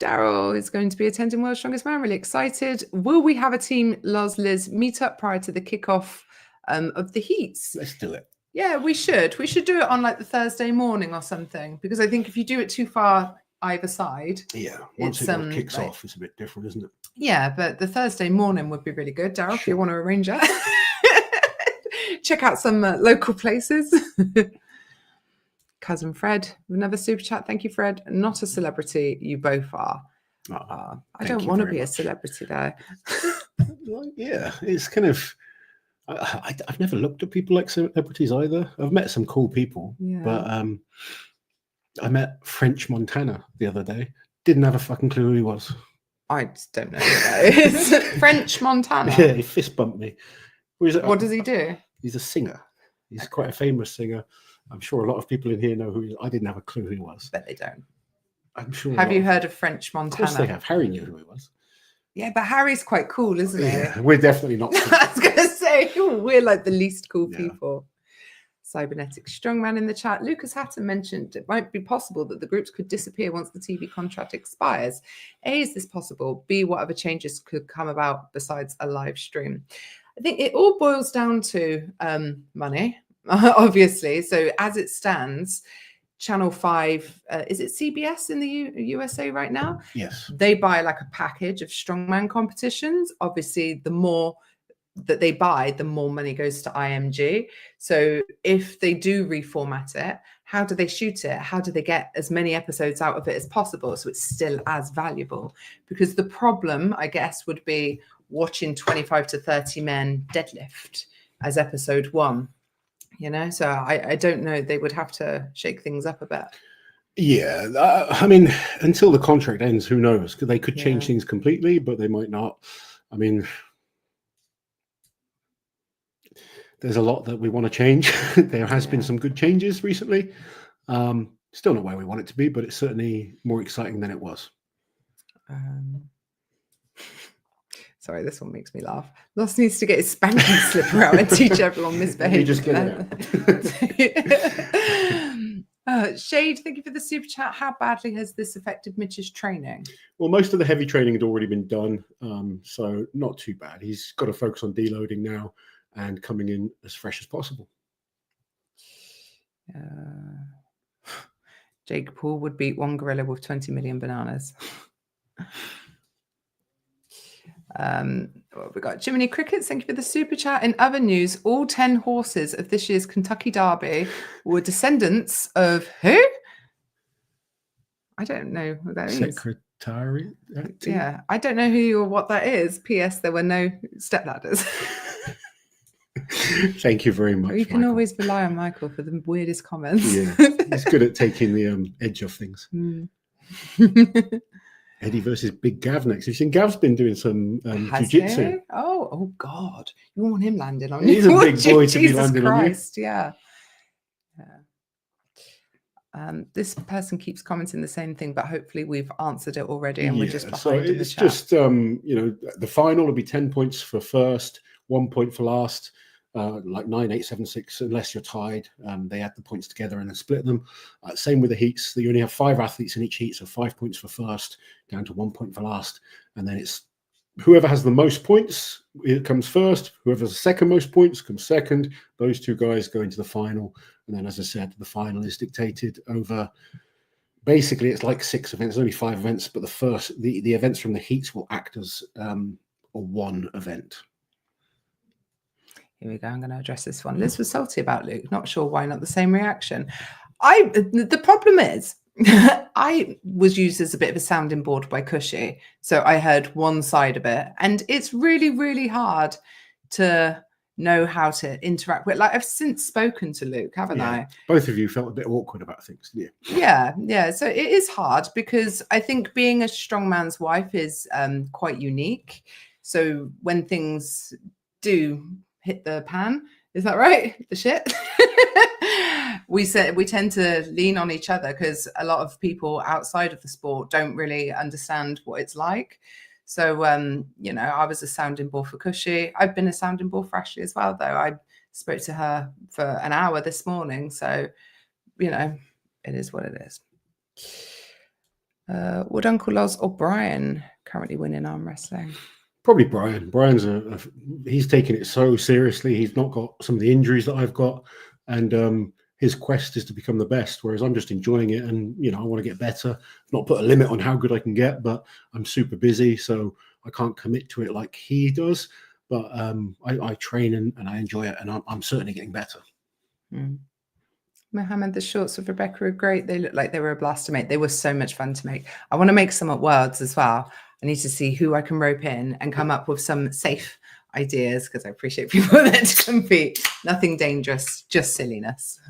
Daryl is going to be attending World's Strongest Man. Really excited. Will we have a team Loz Liz meetup prior to the kickoff of the heats? Let's do it. Yeah, we should. We should do it on like the Thursday morning or something. Because I think if you do it too far either side. Yeah, once it kicks off, it's a bit different, isn't it? Yeah, but the Thursday morning would be really good, Daryl, if you want to arrange that. Check out some local places. Cousin Fred, another super chat. Thank you, Fred. Not a celebrity. You both are. I don't want to be a celebrity though. Yeah, it's kind of. I've never looked at people like celebrities either. I've met some cool people, but I met French Montana the other day. Didn't have a fucking clue who he was. I just don't know who that is. French Montana. Yeah, he fist bumped me. What does he do? He's a singer. He's quite a famous singer. I'm sure a lot of people in here know who he is. I didn't have a clue who he was. But they don't. I'm sure. Have you heard of French Montana? Of course they have. Harry knew who he was. Yeah, but Harry's quite cool, isn't he? Yeah, we're definitely not. I was going to say, we're like the least cool people. Cybernetic Strongman in the chat. Lucas Hatton mentioned it might be possible that the groups could disappear once the TV contract expires. A, is this possible? B, what other changes could come about besides a live stream? I think it all boils down to money, obviously. So as it stands, Channel 5, is it CBS in the USA right now? Yes. They buy like a package of strongman competitions. Obviously, the more that they buy, the more money goes to IMG. So if they do reformat it, how do they shoot it? How do they get as many episodes out of it as possible so it's still as valuable? Because the problem, I guess, would be watching 25 to 30 men deadlift as episode 1. You know, so I don't know. They would have to shake things up a bit. Yeah, I mean, until the contract ends, who knows? They could change things completely, but they might not. I mean, there's a lot that we want to change. There has been some good changes recently. Still not where we want it to be, but it's certainly more exciting than it was. Sorry, this one makes me laugh. Loz needs to get his spanking slipper out and teach everyone misbehaving. Just get it. Shade, thank you for the super chat. How badly has this affected Mitch's training? Well, most of the heavy training had already been done, so not too bad. He's got to focus on deloading now and coming in as fresh as possible. Jake Paul would beat one gorilla with 20 million bananas. We got Jiminy Crickets. Thank you for the super chat. In other news, all 10 horses of this year's Kentucky Derby were descendants of who? I don't know what that is. Secretary? Yeah, I don't know who or what that is. P.S. There were no stepladders. Thank you very much. You can always rely on Michael for the weirdest comments. Yeah, he's good at taking the edge of things. Eddie versus Big Gav next. You've seen Gav's been doing some jiu-jitsu. Oh God. You want him landing on you? He's a big boy to be landing Christ, on you. Yeah. This person keeps commenting the same thing, but hopefully we've answered it already and we're just behind in the chat. It's just, the final will be 10 points for first, 1 point for last, like 9, 8, 7, 6, unless you're tied. They add the points together and then split them. Same with the heats. You only have 5 athletes in each heat, so 5 points for first, down to 1 point for last. And then it's whoever has the most points, it comes first. Whoever has the second most points comes second. Those 2 guys go into the final. And then, as I said, the final is dictated over. Basically, it's like 6 events. There's only 5 events, but the events from the heats will act as a 1 event. Here we go. I'm going to address this one. Liz was salty about Luke. Not sure why not the same reaction. The problem is I was used as a bit of a sounding board by Cushy. So I heard one side of it. And it's really, really hard to know how to interact with. Like, I've since spoken to Luke, haven't I? Both of you felt a bit awkward about things, didn't you? Yeah. So it is hard because I think being a strongman's wife is quite unique. So when things do hit the pan, is that right? The shit. We tend to lean on each other because a lot of people outside of the sport don't really understand what it's like. So, I was a sounding board for Cushy. I've been a sounding board for Ashley as well, though. I spoke to her for an hour this morning. So, it is what it is. Would Uncle Loz or Brian currently win in arm wrestling? Probably Brian. Brian's he's taking it so seriously. He's not got some of the injuries that I've got, and his quest is to become the best. Whereas I'm just enjoying it, and I want to get better. I've not put a limit on how good I can get, but I'm super busy, so I can't commit to it like he does. But I train and I enjoy it, and I'm certainly getting better. Mohammed, the shorts of Rebecca are great. They look like they were a blast to make. They were so much fun to make. I want to make some at Worlds as well. I need to see who I can rope in and come up with some safe ideas because I appreciate people that compete. Nothing dangerous, just silliness.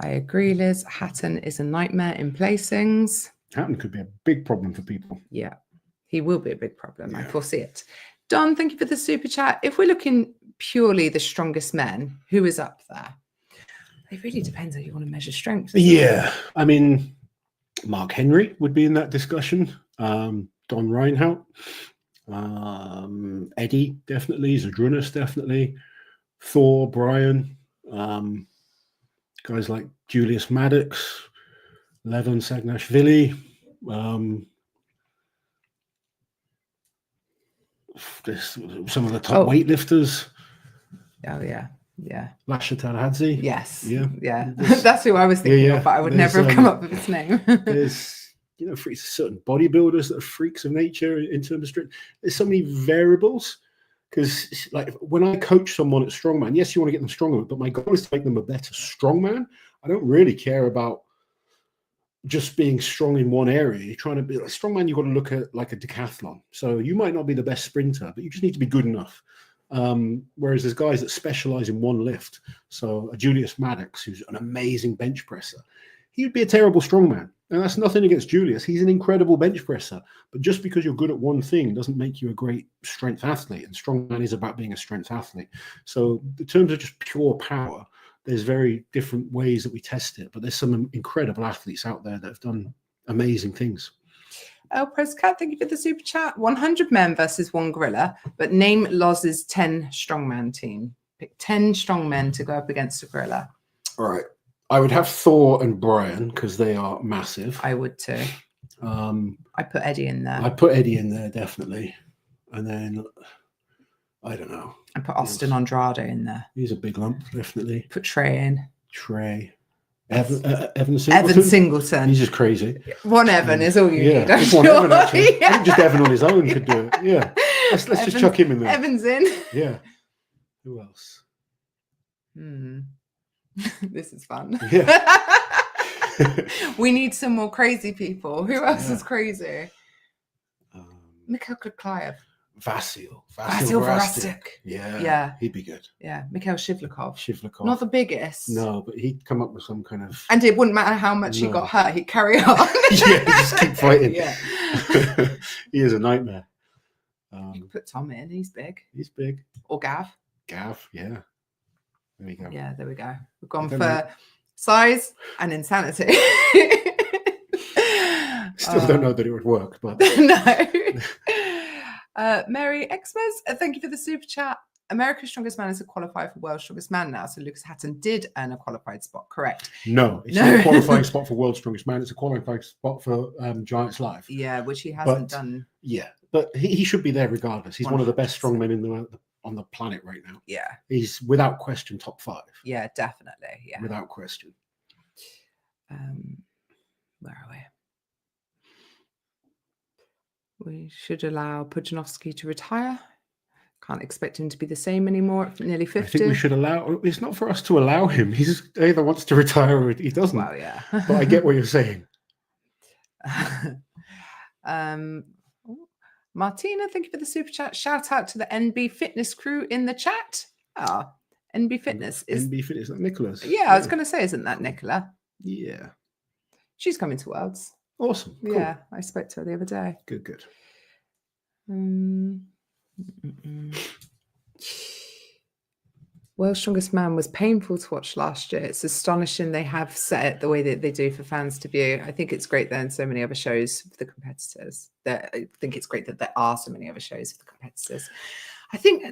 I agree, Liz. Hatton is a nightmare in placings. Hatton could be a big problem for people. Yeah, he will be a big problem. Yeah. I foresee it. Don, thank you for the super chat. If we're looking purely the strongest men, who is up there? It really depends how you want to measure strength. Yeah, I mean, Mark Henry would be in that discussion. Don Reinhardt, Eddie definitely, Zadrunas definitely. Thor, Brian, guys like Julius Maddox, Levon Sagnashvili, some of the top weightlifters. Oh yeah, yeah. Lasha Talhadze. Yes. Yeah. Yeah. That's who I was thinking of, but I would never have come up with his name. There's, certain bodybuilders that are freaks of nature in terms of strength. There's so many variables. Because like when I coach someone at strongman, yes, you want to get them stronger, but my goal is to make them a better strongman. I don't really care about just being strong in one area. You're trying to be like strongman. You've got to look at like a decathlon. So you might not be the best sprinter, but you just need to be good enough. Whereas there's guys that specialize in one lift. So a Julius Maddox, who's an amazing bench presser, he'd be a terrible strongman. And that's nothing against Julius. He's an incredible bench presser. But just because you're good at one thing doesn't make you a great strength athlete. And strongman is about being a strength athlete. So in terms of just pure power, there's very different ways that we test it. But there's some incredible athletes out there that have done amazing things. Press Cat, thank you for the super chat. 100 men versus 1 gorilla, but name Loz's 10 strongman team. Pick 10 strongmen to go up against a gorilla. All right. I would have Thor and Brian because they are massive. I would too. I put Eddie in there. I put Eddie in there, definitely. And then, I don't know. I put Austin Andrade in there. He's a big lump, definitely. Put Trey in. Trey. Evan Singleton? Evan Singleton. He's just crazy. One Evan is all you need. I'm just sure. one Evan, actually. I think just Evan on his own could do it. Yeah. Let's just chuck him in there. Evan's in. Yeah. Who else? This is fun. Yeah. We need some more crazy people. Who else is crazy? Mikhail Kuklayev. Vasil Verastik. Yeah. He'd be good. Yeah. Mikhail Shivlakov. Not Not the biggest. No, but he'd come up with some kind of... And it wouldn't matter how much he got hurt. He'd carry on. Yeah, just keep fighting. Yeah. He is a nightmare. You can put Tom in. He's big. He's big. Or Gav. Gav, yeah. There we go. Yeah, there we go. We've gone for size and insanity. Still don't know that it would work, but... No. Mary Xmas, thank you for the super chat. America's Strongest Man is a qualifier for World's Strongest Man now, so Lucas Hatton did earn a qualified spot, correct? No, it's not a qualifying spot for World's Strongest Man. It's a qualifying spot for Giants Live. Yeah, which he hasn't done. Yeah, but he should be there regardless. He's 100%. One of the best strongmen on the planet right now. Yeah. He's without question top 5. Yeah, definitely. Yeah. Without question. Where are we? We should allow Pudzianowski to retire. Can't expect him to be the same anymore at nearly 50. I think we should allow... It's not for us to allow him. He either wants to retire or he doesn't. Well, yeah. But I get what you're saying. Martina, thank you for the super chat. Shout out to the NB Fitness crew in the chat. NB Fitness. NB Fitness, is that Nicholas? Yeah, I was going to say, isn't that Nicola? Yeah. She's coming to Worlds. Awesome. Cool. Yeah, I spoke to her the other day. Good. World's Strongest Man was painful to watch last year. It's astonishing they have set it the way that they do for fans to view. I think it's great there and so many other shows for the competitors. I think it's great that there are so many other shows for the competitors. I think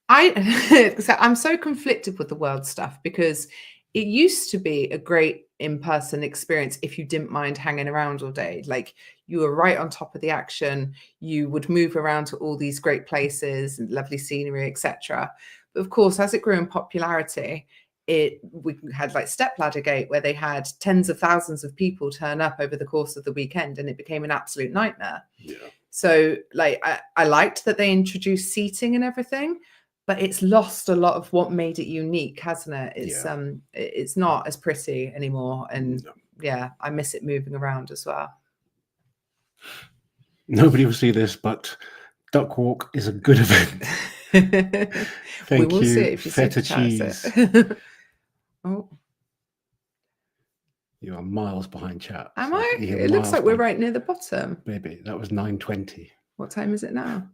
I'm so conflicted with the world stuff because it used to be a great in-person experience if you didn't mind hanging around all day. Like you were right on top of the action. You would move around to all these great places and lovely scenery, etc. But of course, as it grew in popularity, we had like Stepladder Gate where they had tens of thousands of people turn up over the course of the weekend and it became an absolute nightmare. Yeah. So like I liked that they introduced seating and everything, but it's lost a lot of what made it unique, hasn't it? It's not as pretty anymore. And yeah, I miss it moving around as well. Nobody will see this, but Duck Walk is a good event. Thank we will you. See it if you Feta cheese. Oh. You are miles behind chat. Am I? It looks like we're right near the bottom. Maybe. That was 9:20. What time is it now?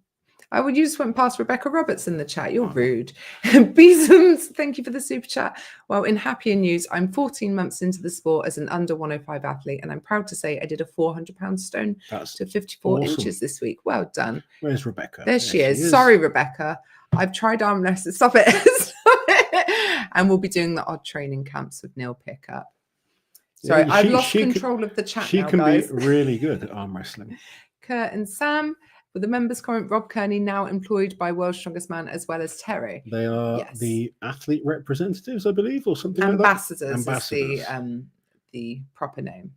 You just went past Rebecca Roberts in the chat. You're rude. Beesums, thank you for the super chat. Well, in happier news, I'm 14 months into the sport as an under 105 athlete, and I'm proud to say I did a 400-pound stone to 54 inches this week. Well done. Where's Rebecca? There she is. Sorry, Rebecca. I've tried arm wrestling. Stop it. Stop it. And we'll be doing the odd training camps with Neil Pickup. Sorry, I've lost control of the chat now, guys. She can be really good at arm wrestling. Kurt and Sam, with the members comment, Rob Kearney now employed by World's Strongest Man as well as Terry. They are the athlete representatives, I believe, or something like that. Ambassadors is the proper name.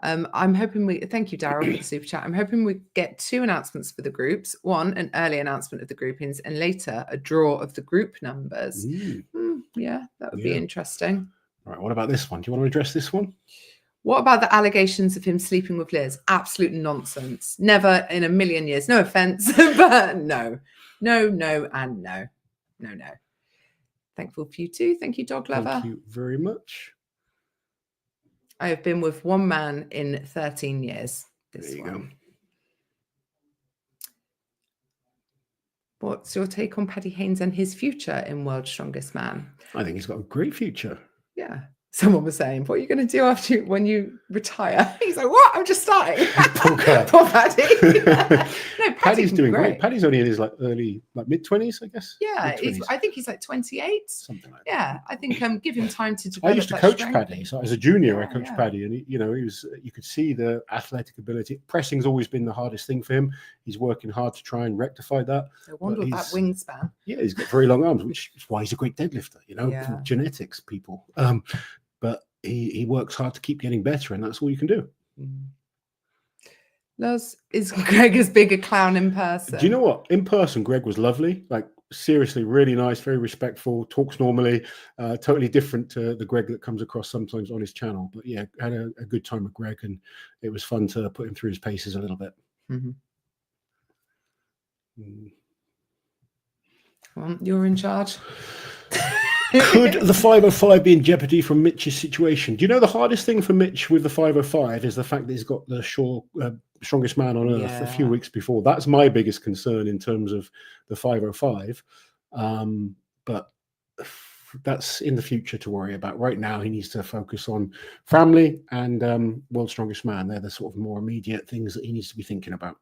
I'm hoping thank you, Daryl, for the super chat. I'm hoping we get 2 announcements for the groups. One, an early announcement of the groupings, and later a draw of the group numbers. Yeah, that would be interesting. All right, what about this one? Do you want to address this one? What about the allegations of him sleeping with Liz? Absolute nonsense. Never in a million years. No offense, but no. No, and no. No. Thankful for you too. Thank you, dog lover. Thank you very much. I have been with one man in 13 years. This there you one. go. What's your take on Paddy Haynes and his future in World's Strongest Man? I think he's got a great future. Yeah. Someone was saying, what are you going to do when you retire? He's like, what? I'm just starting. Poor Paddy. No, Paddy's doing great. Paddy's only in his early, mid-20s, I guess. Yeah, I think he's 28. Something like that. Yeah, I think give him time to develop. I used to coach Paddy. So as a junior, I coached Paddy, and he was. You could see the athletic ability. Pressing's always been the hardest thing for him. He's working hard to try and rectify that. No wonder that wingspan. Yeah, he's got very long arms, which is why he's a great deadlifter. Genetics, people. But he works hard to keep getting better, and that's all you can do. Loz, is Greg as big a clown in person? Do you know what? In person, Greg was lovely. Seriously, really nice, very respectful, talks normally, totally different to the Greg that comes across sometimes on his channel. But yeah, had a good time with Greg, and it was fun to put him through his paces a little bit. Well, you're in charge. Could the 505 be in jeopardy from Mitch's situation? Do you know the hardest thing for Mitch with the 505 is the fact that he's got the strongest man on earth a few weeks before? That's my biggest concern in terms of the 505. But that's in the future to worry about. Right now, he needs to focus on family and World's Strongest Man. They're the sort of more immediate things that he needs to be thinking about.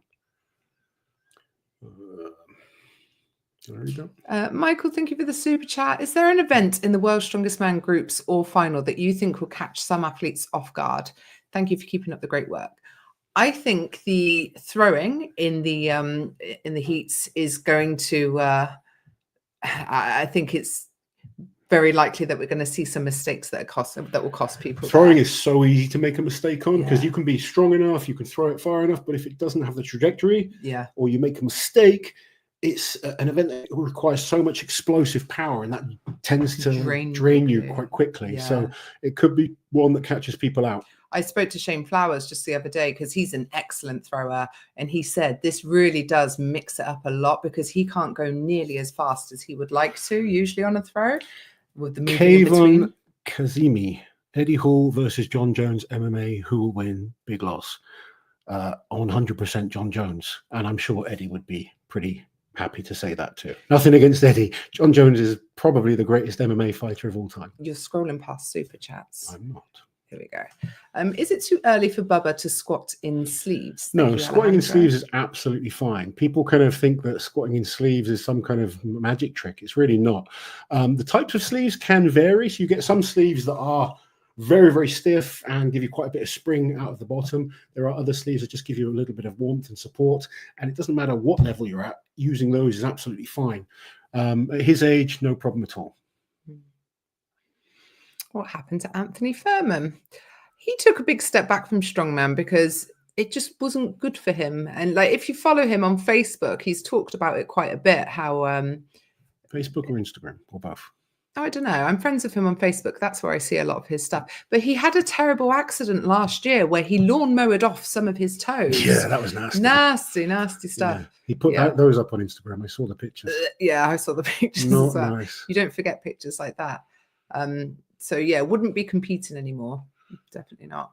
There you go. Michael, thank you for the super chat. Is there an event in the World's Strongest Man groups or final that you think will catch some athletes off guard? Thank you for keeping up the great work. I think the throwing in the heats is going to. I think it's very likely that we're going to see some mistakes that will cost people. Throwing is so easy to make a mistake on because you can be strong enough, you can throw it far enough, but if it doesn't have the trajectory, or you make a mistake. It's an event that requires so much explosive power, and that tends to drain you quite quickly. So it could be one that catches people out. I spoke to Shane Flowers just the other day because he's an excellent thrower, and he said this really does mix it up a lot because he can't go nearly as fast as he would like to usually on a throw. With the Kayvon Kazemi, Eddie Hall versus John Jones MMA. Who will win? Big loss. 100% John Jones, and I'm sure Eddie would be pretty happy to say that too. Nothing against Eddie. John Jones is probably the greatest MMA fighter of all time. You're scrolling past super chats. I'm not. Here we go. Is it too early for Bubba to squat in sleeves? No, squatting in sleeves is absolutely fine. People kind of think that squatting in sleeves is some kind of magic trick. It's really not. The types of sleeves can vary. So you get some sleeves that are very, very stiff and give you quite a bit of spring out of the bottom. There are other sleeves that just give you a little bit of warmth and support. And it doesn't matter what level you're at, using those is absolutely fine. At his age, no problem at all. What happened to Anthony Furman? He took a big step back from Strongman because it just wasn't good for him. And if you follow him on Facebook, he's talked about it quite a bit, how... Facebook or Instagram or both? I don't know. I'm friends with him on Facebook. That's where I see a lot of his stuff. But he had a terrible accident last year where he lawn-mowed off some of his toes. Yeah, that was nasty. Nasty stuff. Yeah. He put those up on Instagram. I saw the pictures. I saw the pictures. Not as well. Nice. You don't forget pictures like that. So, wouldn't be competing anymore. Definitely not.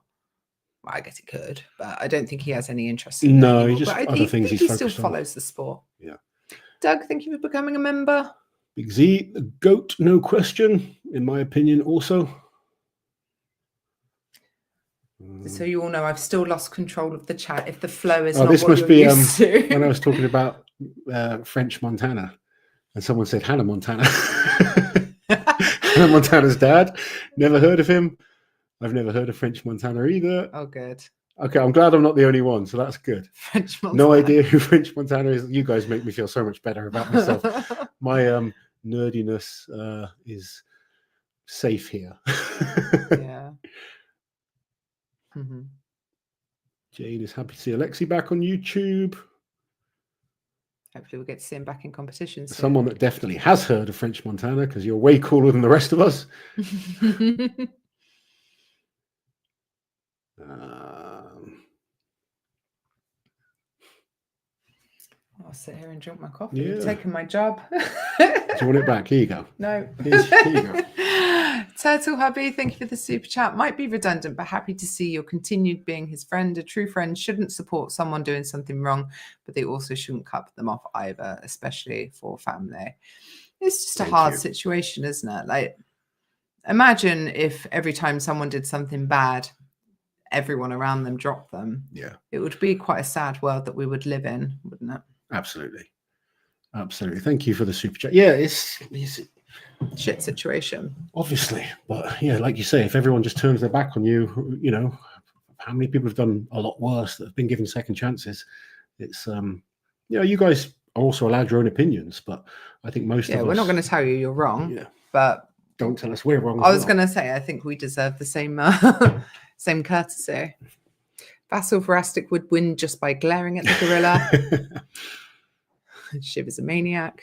Well, I guess he could, but I don't think he has any interest in that anymore. Just other things he still follows the sport. Yeah. Doug, thank you for becoming a member. Big Z, the GOAT, no question, in my opinion, also. So you all know I've still lost control of the chat. If the flow is not this what must you're be used to. when I was talking about French Montana. And someone said Hannah Montana. Hannah Montana's dad. Never heard of him. I've never heard of French Montana either. Oh, good. Okay, I'm glad I'm not the only one, so that's good. French Montana. No idea who French Montana is. You guys make me feel so much better about myself. My nerdiness is safe here. Yeah. Mm-hmm. Jane is happy to see Alexi back on YouTube. Hopefully we'll get to see him back in competition soon. Someone that definitely has heard of French Montana, because you're way cooler than the rest of us. I'll sit here and drink my coffee. Yeah. You've taken my job. Do you want it back? Here you go. No. Here you go. Turtle Hubby, thank you for the super chat. Might be redundant, but happy to see you're continued being his friend. A true friend shouldn't support someone doing something wrong, but they also shouldn't cut them off either, especially for family. It's just a hard situation, isn't it? Like, imagine if every time someone did something bad, everyone around them dropped them. Yeah. It would be quite a sad world that we would live in, wouldn't it? Absolutely. Absolutely. Thank you for the super chat. Yeah, it's shit situation. Obviously. But yeah, like you say, if everyone just turns their back on you, you know, how many people have done a lot worse that have been given second chances? It's you know, you guys are also allowed your own opinions, but I think most of us, we're not going to tell you you're wrong. Yeah. But don't tell us we're wrong. I was going to say, I think we deserve the same same courtesy. Vassal Verastic would win just by glaring at the gorilla. Shiver's a maniac.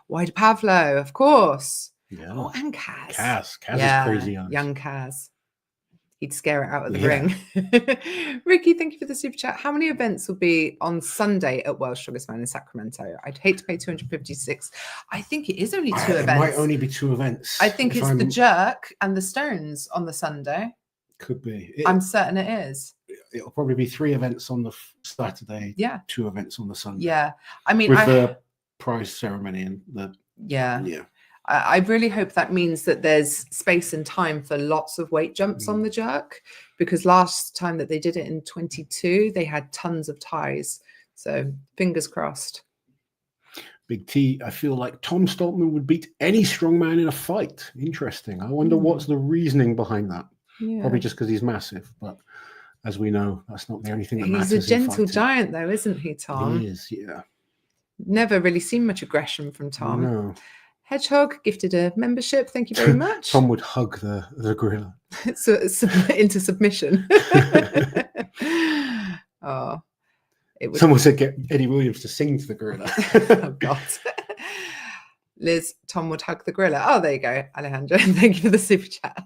Wide Pavlo, of course. Yeah. Oh, and Kaz. Kaz is crazy. Young Kaz. He'd scare it out of the ring. Ricky, thank you for the super chat. How many events will be on Sunday at World's Strongest Man in Sacramento? I'd hate to pay $256. I think it is only two events. It might only be two events. I think it's the jerk and the stones on the Sunday. Could be. I'm certain it is. It'll probably be 3 events on the Saturday. Yeah. 2 events on the Sunday. Yeah. I mean, with the prize ceremony and the. Yeah. I really hope that means that there's space and time for lots of weight jumps on the jerk, because last time that they did it in 22, they had tons of ties. So fingers crossed. Big T, I feel like Tom Stoltman would beat any strongman in a fight. Interesting. I wonder what's the reasoning behind that. Yeah. Probably just because he's massive, but as we know, that's not the only thing that matters. He's a gentle giant, though, isn't he, Tom? He is, yeah. Never really seen much aggression from Tom. No. Hedgehog gifted a membership. Thank you very much. Tom would hug the gorilla. Into submission. Oh, someone said get Eddie Williams to sing to the gorilla. Oh God. Liz, Tom would hug the gorilla. Oh, there you go, Alejandro. Thank you for the super chat.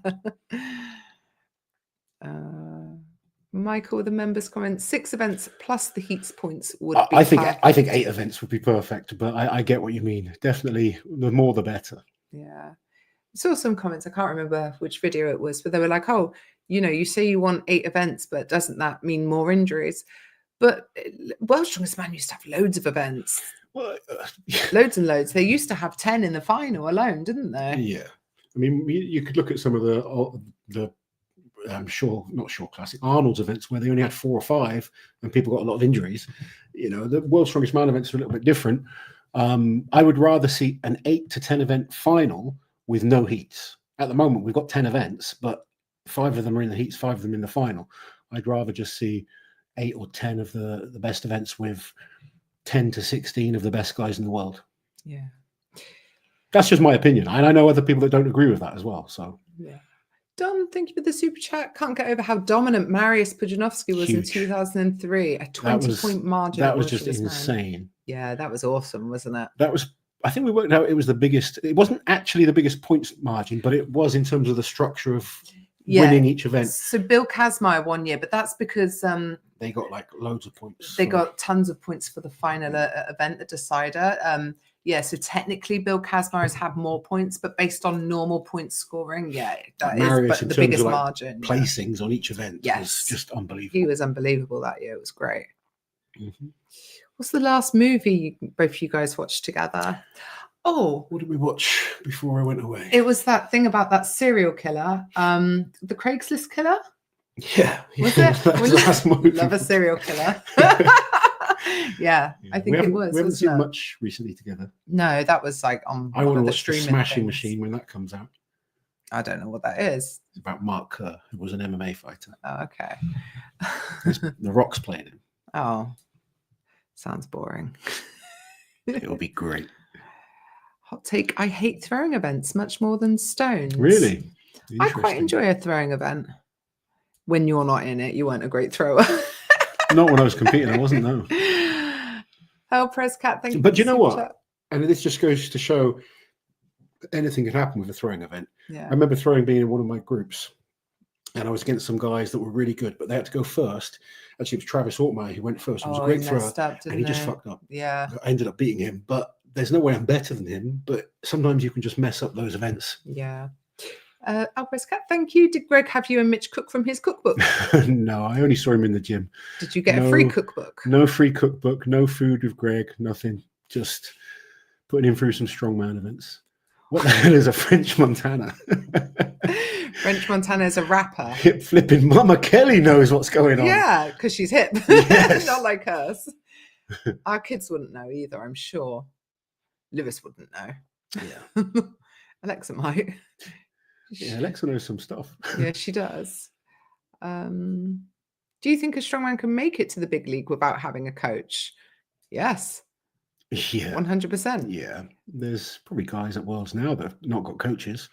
Michael, the members comment 6 events plus the heats points would be I think 8 events would be perfect, but I get what you mean. Definitely the more the better. Yeah. I saw some comments, I can't remember which video it was, but they were like, oh, you know, you say you want 8 events, but doesn't that mean more injuries? But World's Strongest Man used to have loads of events. Well, loads and loads. They used to have 10 in the final alone, didn't they? Yeah. I mean, you could look at some of the not Shaw Classic, Arnold's events where they only had 4 or 5 and people got a lot of injuries. You know, the World's Strongest Man events are a little bit different. I would rather see an 8 to 10 event final with no heats. At the moment, we've got 10 events, but 5 of them are in the heats, 5 of them in the final. I'd rather just see 8 or 10 of the best events with 10 to 16 of the best guys in the world. Yeah. That's just my opinion. And I know other people that don't agree with that as well. So, yeah. Don, thank you for the super chat. Can't get over how dominant Mariusz Pudzianowski was in 2003. A 20-point margin. That was just insane. Yeah, that was awesome, wasn't it? That was, I think we worked out it was the biggest. It wasn't actually the biggest points margin, but it was in terms of the structure of winning each event. So Bill Kazmaier won, but that's because they got like loads of points. They got tons of points for the final event, the decider. So technically Bill Kazmaier has had more points, but based on normal point scoring, that is the biggest margin. Placings on each event was just unbelievable. He was unbelievable that year. It was great. Mm-hmm. What's the last movie both of you guys watched together? Oh, what did we watch before I went away? It was that thing about that serial killer, the Craigslist killer. Yeah, was it? Last movie. Love a serial killer. Yeah, I think it was. We haven't wasn't seen it? much recently together. No, that was like on I one want to of the watch the streaming Smashing things. Machine when that comes out. I don't know what that is. It's about Mark Kerr, who was an MMA fighter. Oh, okay. The Rock's playing him. Oh, sounds boring. It'll be great. Hot take: I hate throwing events much more than stones. Really? I quite enjoy a throwing event. When you're not in it, you weren't a great thrower. Not when I was competing, I wasn't, no. Oh, Press Cat, thank you. But you know what? And this just goes to show anything can happen with a throwing event. Yeah. I remember throwing being in one of my groups, and I was against some guys that were really good, but they had to go first. Actually, it was Travis Ortmeyer who went first. He was a great thrower, and he just fucked up. Yeah. I ended up beating him, but there's no way I'm better than him. But sometimes you can just mess up those events. Yeah. Press Cat, thank you. Did Greg have you and Mitch cook from his cookbook? No, I only saw him in the gym. Did you get a free cookbook? No free cookbook, no food with Greg, nothing. Just putting him through some strongman events. What the hell is a French Montana? French Montana is a rapper. Hip flipping Mama Kelly knows what's going on. Yeah, because she's hip. Yes. Not like us. Our kids wouldn't know either, I'm sure. Lewis wouldn't know. Yeah. Alexa might. Yeah, Alexa knows some stuff. Yeah, she does. Do you think a strongman can make it to the big league without having a coach? Yes. Yeah. 100%. Yeah. There's probably guys at Worlds now that have not got coaches.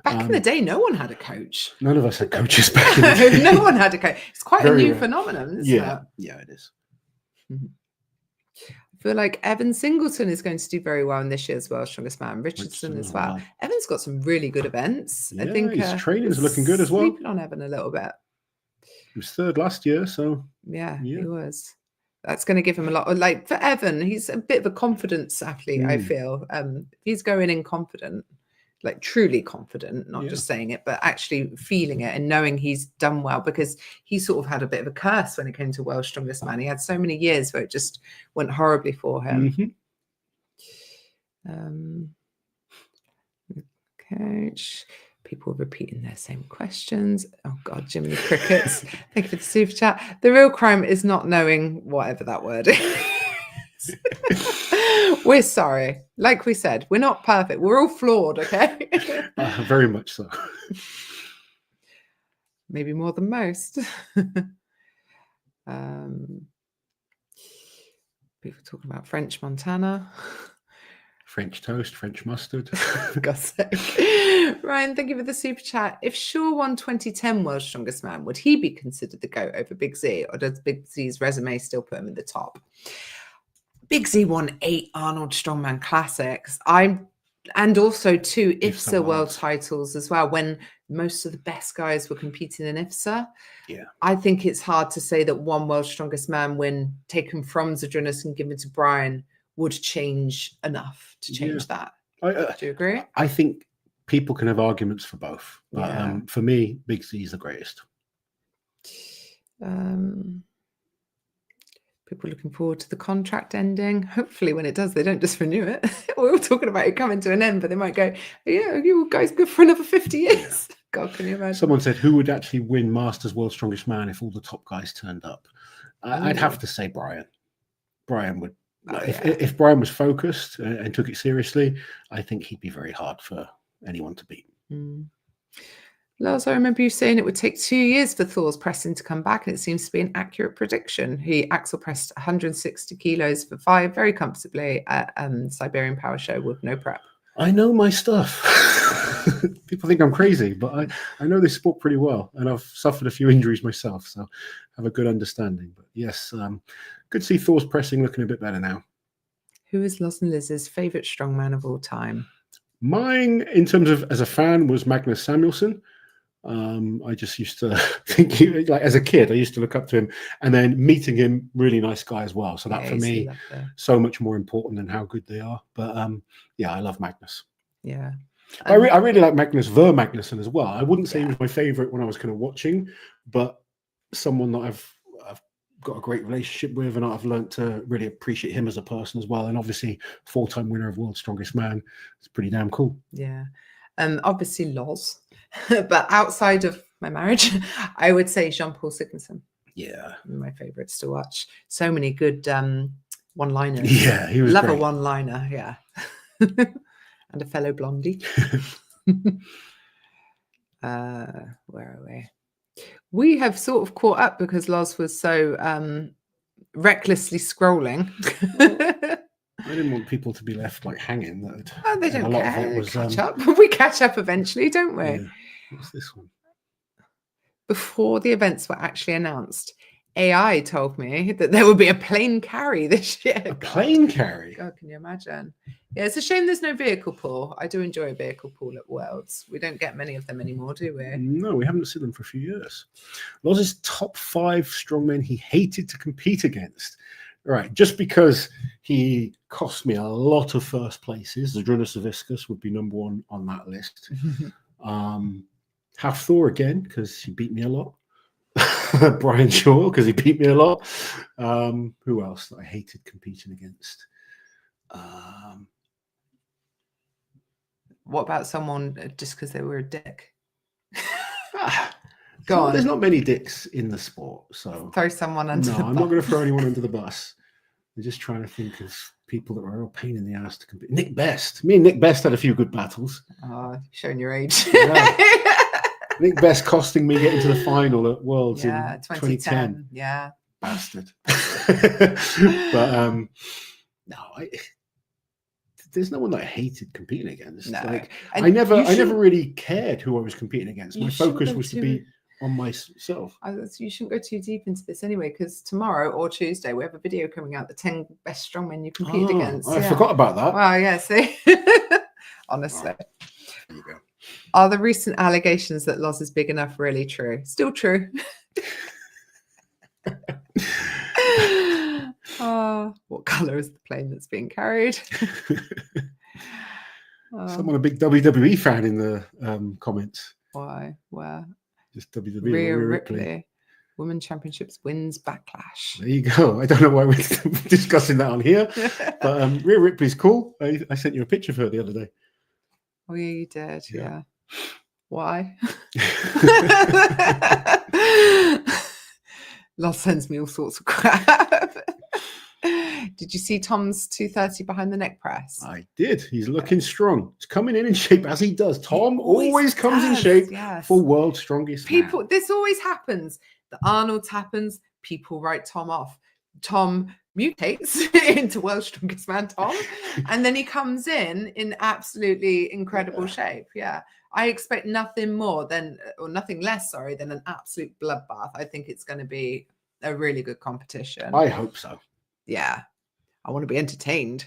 Back in the day, no one had a coach. None of us had coaches back in the day. No one had a coach. It's quite Very a new rare. phenomenon, isn't Yeah. it? Yeah, it is. I feel like Evan Singleton is going to do very well in this year's World's Strongest Man. Richardson as well. Wow. Evan's got some really good events. Yeah, I think his training's looking good as well. Sleeping on Evan a little bit. He was third last year, so Yeah, Yeah. he was. That's going to give him a lot of, like, for Evan, he's a bit of a confidence athlete, I feel. He's going in confident, like truly confident, not just saying it, but actually feeling it and knowing he's done well, because he sort of had a bit of a curse when it came to World's Strongest Man. He had so many years where it just went horribly for him. Coach. People repeating their same questions. Oh God, Jiminy Crickets. Thank you for the super chat. The real crime is not knowing whatever that word is. We're sorry. Like we said, we're not perfect. We're all flawed, okay? very much so. Maybe more than most. People talking about French Montana. French toast, French mustard. For God's sake. Ryan, thank you for the super chat. If Shaw won 2010 World's Strongest Man, would he be considered the GOAT over Big Z, or does Big Z's resume still put him at the top? Big Z won 8 Arnold Strongman Classics. And also 2 IFSA world titles as well, when most of the best guys were competing in IFSA. Yeah. I think it's hard to say that one World's Strongest Man win taken from Zydrunas and given to Brian would change enough to change that. Do you agree? I think people can have arguments for both. But for me, Big Z is the greatest. People looking forward to the contract ending. Hopefully when it does, they don't just renew it. We're all talking about it coming to an end, but they might go, yeah, you guys good for another 50 years. God, can you imagine? Someone said, who would actually win Masters World's Strongest Man if all the top guys turned up? I'd have to say Brian. Brian would. If Brian was focused and took it seriously, I think he'd be very hard for anyone to beat. Loz, I remember you saying it would take 2 years for Thor's pressing to come back, and it seems to be an accurate prediction. He axle pressed 160 kilos for 5 very comfortably at Siberian Power Show with no prep. I know my stuff. People think I'm crazy, but I know this sport pretty well, and I've suffered a few injuries myself, so I have a good understanding. But yes, good to see Thor's pressing looking a bit better now. Who is Loz and Liz's favourite strongman of all time? Mine, in terms of as a fan, was Magnus Samuelsson. I just used to think, like as a kid, I used to look up to him, and then meeting him, really nice guy as well. So that for me, so much more important than how good they are. But yeah, I love Magnus. Yeah. I really like Magnus Ver Magnusson as well. I wouldn't say he was my favorite when I was kind of watching, but someone that I've got a great relationship with, and I've learned to really appreciate him as a person as well. And obviously, 4-time winner of World's Strongest Man. It's pretty damn cool. Yeah. Obviously Loz, but outside of my marriage, I would say Jean-Paul Sigmarsson. Yeah. My favorites to watch. So many good one-liners. Yeah, he was Love great. a one-liner, yeah. And a fellow blondie. Where are we? We have sort of caught up because Loz was so recklessly scrolling. I didn't want people to be left like hanging. They don't a lot care. of it was Catch up. We catch up eventually, don't we? Yeah. What's this one? Before the events were actually announced, AI told me that there would be a plane carry this year. A plane carry? God, can you imagine? Yeah, it's a shame there's no vehicle pool. I do enjoy a vehicle pool at Worlds. We don't get many of them anymore, do we? No, we haven't seen them for a few years. Loz's top 5 strongmen he hated to compete against. Right, just because he cost me a lot of first places, Zydrunas Savickas would be number 1 on that list. Have Thor again, because he beat me a lot. Brian Shaw, because he beat me a lot. Who else that I hated competing against? What about someone just because they were a dick? Go So on. there's not many dicks in the sport, so Throw someone under the no, bus. I'm not going to throw anyone under the bus. I'm just trying to think of people that were a real pain in the ass to compete. Nick Best. Me and Nick Best had a few good battles. Showing your age. Yeah. Nick Best costing me getting to the final at Worlds in 2010. Yeah. Bastard. But no, there's no one that I hated competing against. No. Like And I never you really cared who I was competing against. My You shouldn't focus go was to too- be on myself. You shouldn't go too deep into this anyway, because tomorrow or Tuesday we have a video coming out, the 10 best strongmen you competed against. I forgot about that. Well, yeah, see? Honestly. There you go. Are the recent allegations that Loz is big enough really true? Still true. What colour is the plane that's being carried? Someone a big WWE fan in the comments. Why? Where? Just WWE. Rhea Rhea Ripley. Women Championships wins Backlash. There you go. I don't know why we're discussing that on here, but Rhea Ripley's cool. I sent you a picture of her the other day. Oh, yeah, you did. Yeah. Why? Loz sends me all sorts of crap. Did you see Tom's 230 behind the neck press? I did. He's looking strong. He's coming in shape as he does. Tom always comes in shape for world's strongest people. man. This always happens. The Arnold's happens. People write Tom off. Tom mutates into world's strongest man, Tom, and then he comes in absolutely incredible shape. Yeah. I expect nothing more than, or nothing less, sorry, than an absolute bloodbath. I think it's going to be a really good competition. I hope so. Yeah. I want to be entertained.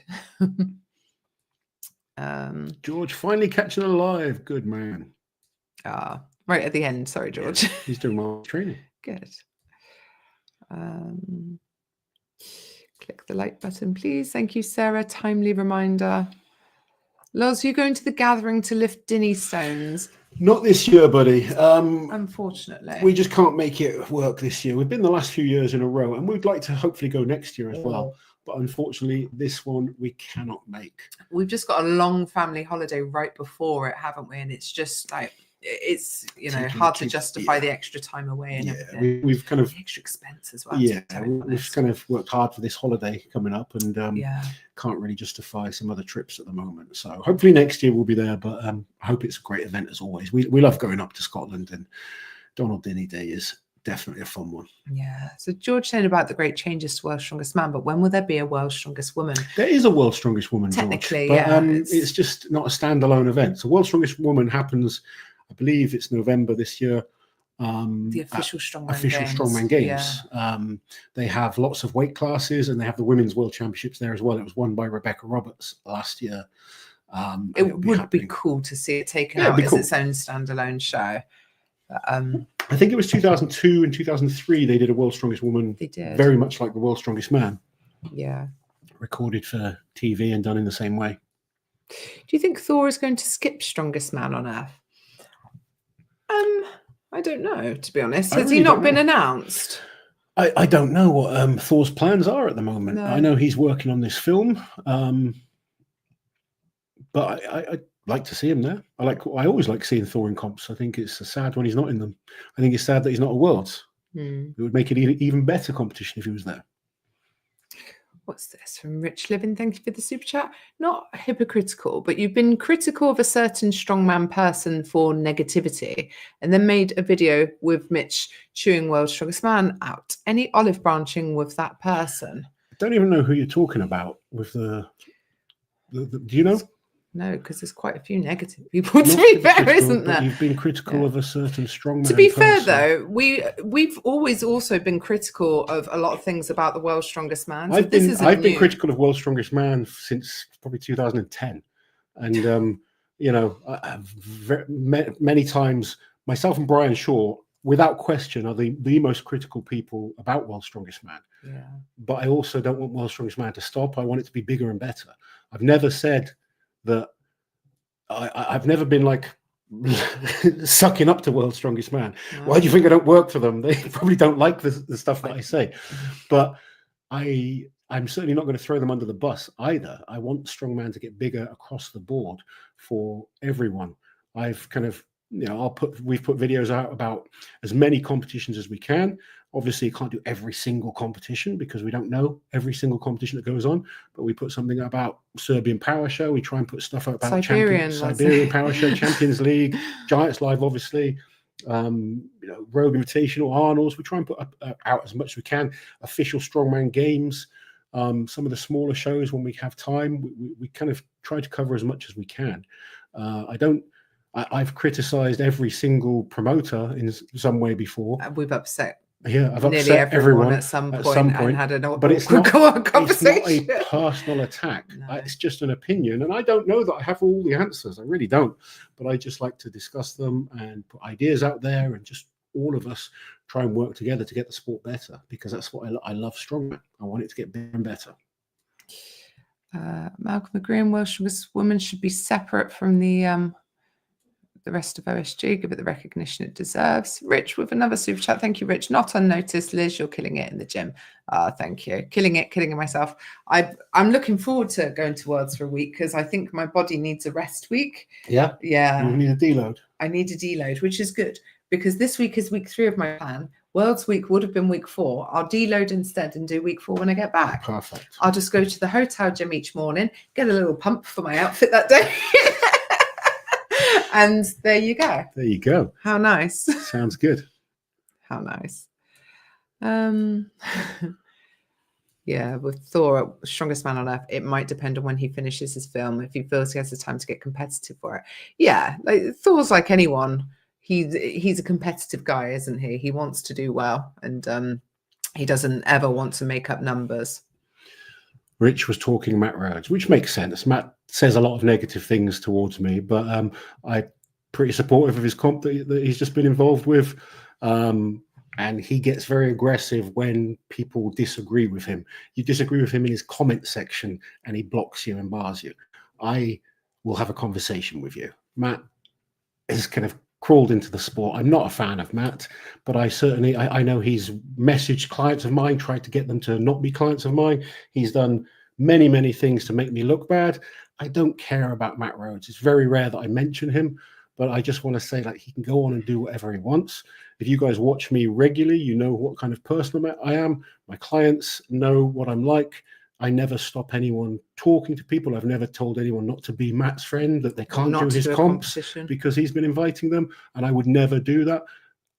George finally catching alive. Good man. Right at the end. Sorry, George. Yeah, he's doing my training. Good. Click the like button, please. Thank you, Sarah. Timely reminder. Loz, you going to the gathering to lift Dinny stones? Not this year, buddy. Unfortunately. We just can't make it work this year. We've been the last few years in a row, and we'd like to hopefully go next year as well. But unfortunately, this one we cannot make. We've just got a long family holiday right before it, haven't we? And it's just like, it's, you know, hard to justify the extra time away and everything. We've kind of the extra expense as well. Yeah, we've kind of worked hard for this holiday coming up, and can't really justify some other trips at the moment. So hopefully next year we'll be there. But I hope it's a great event as always. We love going up to Scotland, and Donald Dinny Day is definitely a fun one. Yeah. So George said about the great changes to World's Strongest Man, but when will there be a World's Strongest Woman? There is a World's Strongest Woman, technically, George, but, yeah. it's just not a standalone event. So World's Strongest Woman happens, I believe it's November this year. The official Strongman Games. Yeah. They have lots of weight classes, and they have the Women's World Championships there as well. It was won by Rebecca Roberts last year. It would be cool to see it taken out as its own standalone show. I think it was 2002 and 2003 they did a World's Strongest Woman. They did. Very much like the World's Strongest Man. Yeah. Recorded for TV and done in the same way. Do you think Thor is going to skip Strongest Man on Earth? I don't know, to be honest. Has he not been announced? I don't know what Thor's plans are at the moment. No. I know he's working on this film, but I'd like to see him there. I always like seeing Thor in comps. I think it's sad when he's not in them. I think it's sad that he's not at Worlds. It would make it even better competition if he was there. What's this from Rich Living? Thank you for the super chat. Not hypocritical, but you've been critical of a certain strongman person for negativity and then made a video with Mitch chewing World's Strongest Man out. Any olive branching with that person? I don't even know who you're talking about with the do you know? No, because there's quite a few negative people, to be fair, isn't there? You've been critical of a certain strongman. To be fair, though, we've always also been critical of a lot of things about the World's Strongest Man. So I've been critical of World's Strongest Man since probably 2010, and you know, many times myself and Brian Shaw, without question, are the most critical people about World's Strongest Man. Yeah. But I also don't want World's Strongest Man to stop. I want it to be bigger and better. I've never said that. I've never been like sucking up to World's Strongest Man. No. Why do you think I don't work for them? They probably don't like the stuff that I say. But I'm certainly not going to throw them under the bus either. I want strongman to get bigger across the board for everyone. I've kind of, you know, we've put videos out about as many competitions as we can. Obviously, you can't do every single competition because we don't know every single competition that goes on. But we put something about Serbian Power Show. We try and put stuff out about Siberian Power Show, Champions League, Giants Live, obviously. You know, Rogue Invitational, Arnold's. We try and put out as much as we can. Official Strongman Games. Some of the smaller shows when we have time, we kind of try to cover as much as we can. I've criticized every single promoter in some way before. We've upset. Yeah, I've upset everyone at some point and had an but it's not conversation. It's not a personal attack. No. It's just an opinion, and I don't know that I have all the answers. I really don't. But I just like to discuss them and put ideas out there, and just all of us try and work together to get the sport better, because that's what I love strongman. I want it to get bigger and better. Malcolm agreeing World's Strongest Woman should be separate from the rest of OSG. Give it the recognition it deserves. Rich with another super chat. Thank you, Rich. Not unnoticed. Liz, you're killing it in the gym. Thank you. Killing it myself. I'm looking forward to going to Worlds for a week because I think my body needs a rest week. Yeah. Yeah. You need a deload. I need a deload, which is good because this week is week 3 of my plan. Worlds week would have been week 4. I'll deload instead and do week 4 when I get back. Perfect. I'll just go to the hotel gym each morning, get a little pump for my outfit that day. And there you go. There you go. How nice. Sounds good. How nice. Yeah, with Thor, Strongest Man on Earth, it might depend on when he finishes his film, if he feels he has the time to get competitive for it. Yeah, like Thor's like anyone. He's a competitive guy, isn't he? He wants to do well, and he doesn't ever want to make up numbers. Rich was talking Matt Rhodes, which makes sense. Matt says a lot of negative things towards me, but I'm pretty supportive of his comp that he's just been involved with. And he gets very aggressive when people disagree with him. You disagree with him in his comment section and he blocks you and bars you. I will have a conversation with you. Matt is kind of crawled into the sport. I'm not a fan of Matt, but I know he's messaged clients of mine, tried to get them to not be clients of mine. He's done many, many things to make me look bad. I don't care about Matt Rhodes. It's very rare that I mention him, but I just want to say, like, he can go on and do whatever he wants. If you guys watch me regularly, you know what kind of person I am. My clients know what I'm like. I never stop anyone talking to people. I've never told anyone not to be Matt's friend, that they can't do his comps because he's been inviting them, and I would never do that.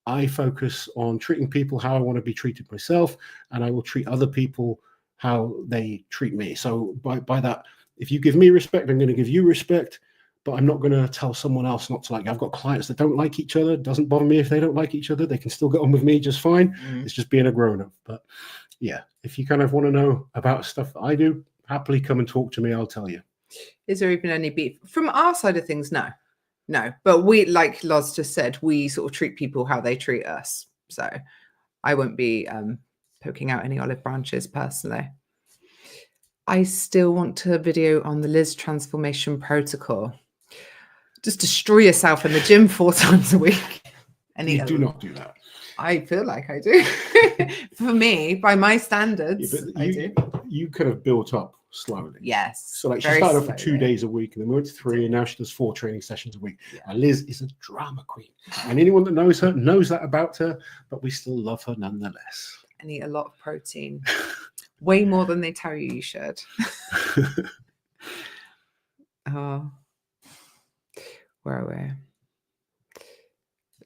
I focus on treating people how I want to be treated myself, and I will treat other people how they treat me. So by that, if you give me respect, I'm going to give you respect, but I'm not going to tell someone else not to like. I've got clients that don't like each other. It doesn't bother me if they don't like each other. They can still get on with me just fine. It's just being a grown-up. But yeah, if you kind of want to know about stuff that I do, happily come and talk to me. I'll tell you. Is there even any beef? From our side of things, no. But we, like Loz just said, we sort of treat people how they treat us. So I won't be poking out any olive branches personally. I still want to video on the Liz transformation protocol. Just destroy yourself in the gym 4 times a week. You do not do that. I feel like I do. For me, by my standards, I do. You could have built up slowly. Yes. So like she very started off with 2 slowly. days a week, and then we went to 3, and now she does 4 training sessions a week. Yeah. And Liz is a drama queen, and anyone that knows her knows that about her, but we still love her nonetheless. And eat a lot of protein. Way more than they tell you should. Oh, where are we?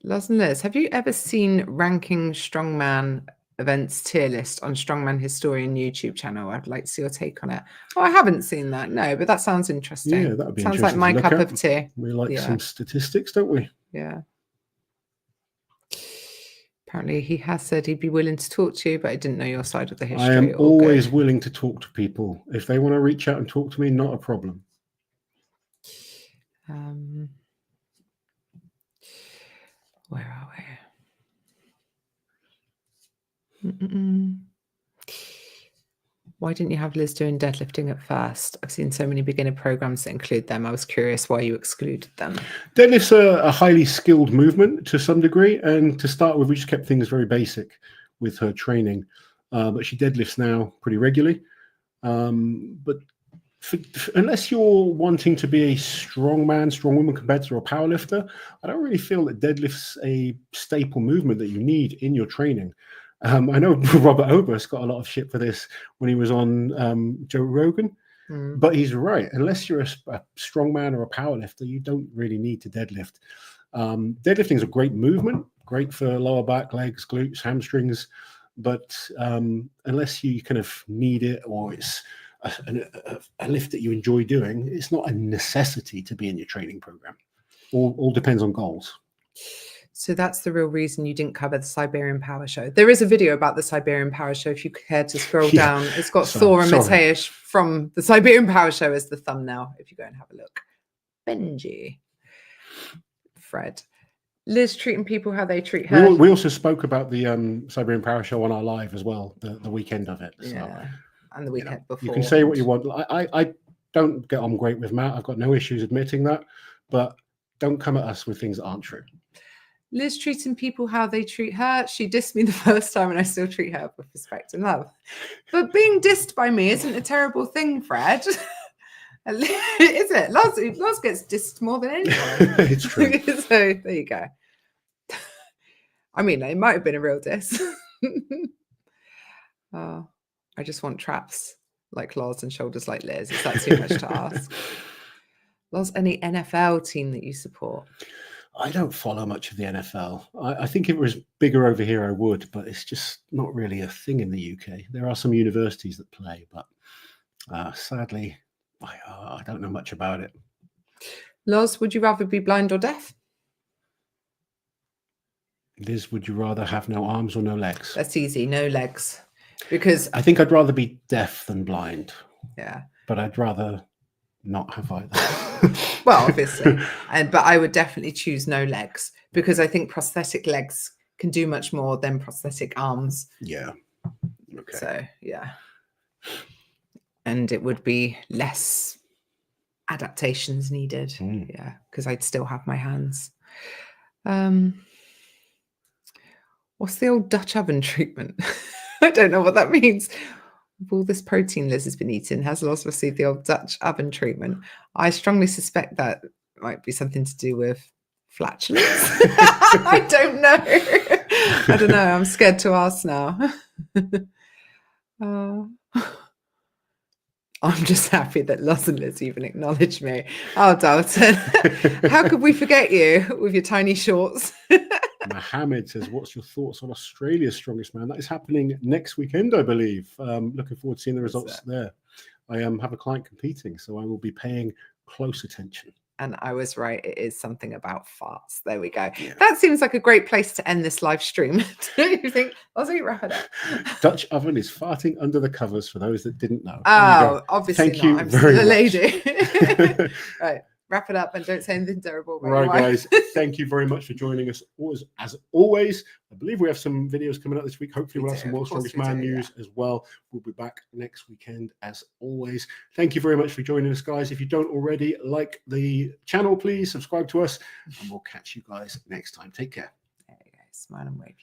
Loz and Liz, have you ever seen ranking strongman events tier list on Strongman Historian YouTube channel? I'd like to see your take on it. Oh, I haven't seen that. No, but that sounds interesting. Yeah, that would be sounds like interesting my to look cup at. of tea. We like Yeah. some statistics, don't we? Yeah. Apparently, he has said he'd be willing to talk to you, but I didn't know your side of the history. I am All always good. willing to talk to people. If they want to reach out and talk to me, not a problem. Where are we? Why didn't you have Liz doing deadlifting at first? I've seen so many beginner programs that include them. I was curious why you excluded them. Deadlift's a highly skilled movement to some degree, and to start with, we just kept things very basic with her training. But she deadlifts now pretty regularly. But unless you're wanting to be a strong man, strong woman competitor or powerlifter, I don't really feel that deadlift's a staple movement that you need in your training. I know Robert Oberst got a lot of shit for this when he was on Joe Rogan, but he's right. Unless you're a strong man or a powerlifter, you don't really need to deadlift. Deadlifting is a great movement, great for lower back, legs, glutes, hamstrings, but unless you kind of need it or it's a lift that you enjoy doing, it's not a necessity to be in your training program. All depends on goals. So that's the real reason you didn't cover the Siberian Power Show. There is a video about the Siberian Power Show if you care to scroll down. It's got Thor and Mateusz from the Siberian Power Show as the thumbnail if you go and have a look. Benji. Fred. Liz treating people how they treat her. We also spoke about the Siberian Power Show on our live as well, the weekend of it. So, yeah, and the weekend before. You can say what you want. I don't get on great with Matt. I've got no issues admitting that, but don't come at us with things that aren't true. Liz treating people how they treat her. She dissed me the first time and I still treat her with respect and love. But being dissed by me isn't a terrible thing, Fred. Is it? Loz gets dissed more than anyone. It's true. So there you go. I mean, it might have been a real diss. I just want traps like Loz and shoulders like Liz. Is that too much to ask? Loz, any NFL team that you support? I don't follow much of the NFL. I think if it was bigger over here, I would, but it's just not really a thing in the UK. There are some universities that play, but sadly, I don't know much about it. Loz, would you rather be blind or deaf? Liz, would you rather have no arms or no legs? That's easy, no legs. Because I think I'd rather be deaf than blind. Yeah. But I'd rather not have either. Well, obviously. But I would definitely choose no legs because I think prosthetic legs can do much more than prosthetic arms. Yeah. Okay. So, yeah. And it would be less adaptations needed. Yeah, because I'd still have my hands. What's the old Dutch oven treatment? I don't know what that means. With all this protein Liz has been eating, has Loz received the old Dutch oven treatment? I strongly suspect that might be something to do with flatulence. I don't know. I don't know. I'm scared to ask now. I'm just happy that Loz and Liz even acknowledged me. Oh, Dalton, how could we forget you with your tiny shorts? Mohammed says, what's your thoughts on Australia's Strongest Man? That is happening next weekend, I believe. Looking forward to seeing the results there. I have a client competing, so I will be paying close attention. And I was right. It is something about farts. There we go. Yeah. That seems like a great place to end this live stream. Don't you think? I'll wrap it up. Dutch oven is farting under the covers for those that didn't know. Oh, obviously Thank you I'm very still a much. Lady. Right. Wrap it up and don't say anything terrible. Right, guys. Thank you very much for joining us. As always, I believe we have some videos coming up this week. Hopefully, we'll have some World's Strongest Man news as well. We'll be back next weekend, as always. Thank you very much for joining us, guys. If you don't already like the channel, please subscribe to us, and we'll catch you guys next time. Take care. There you go. Smile and wave.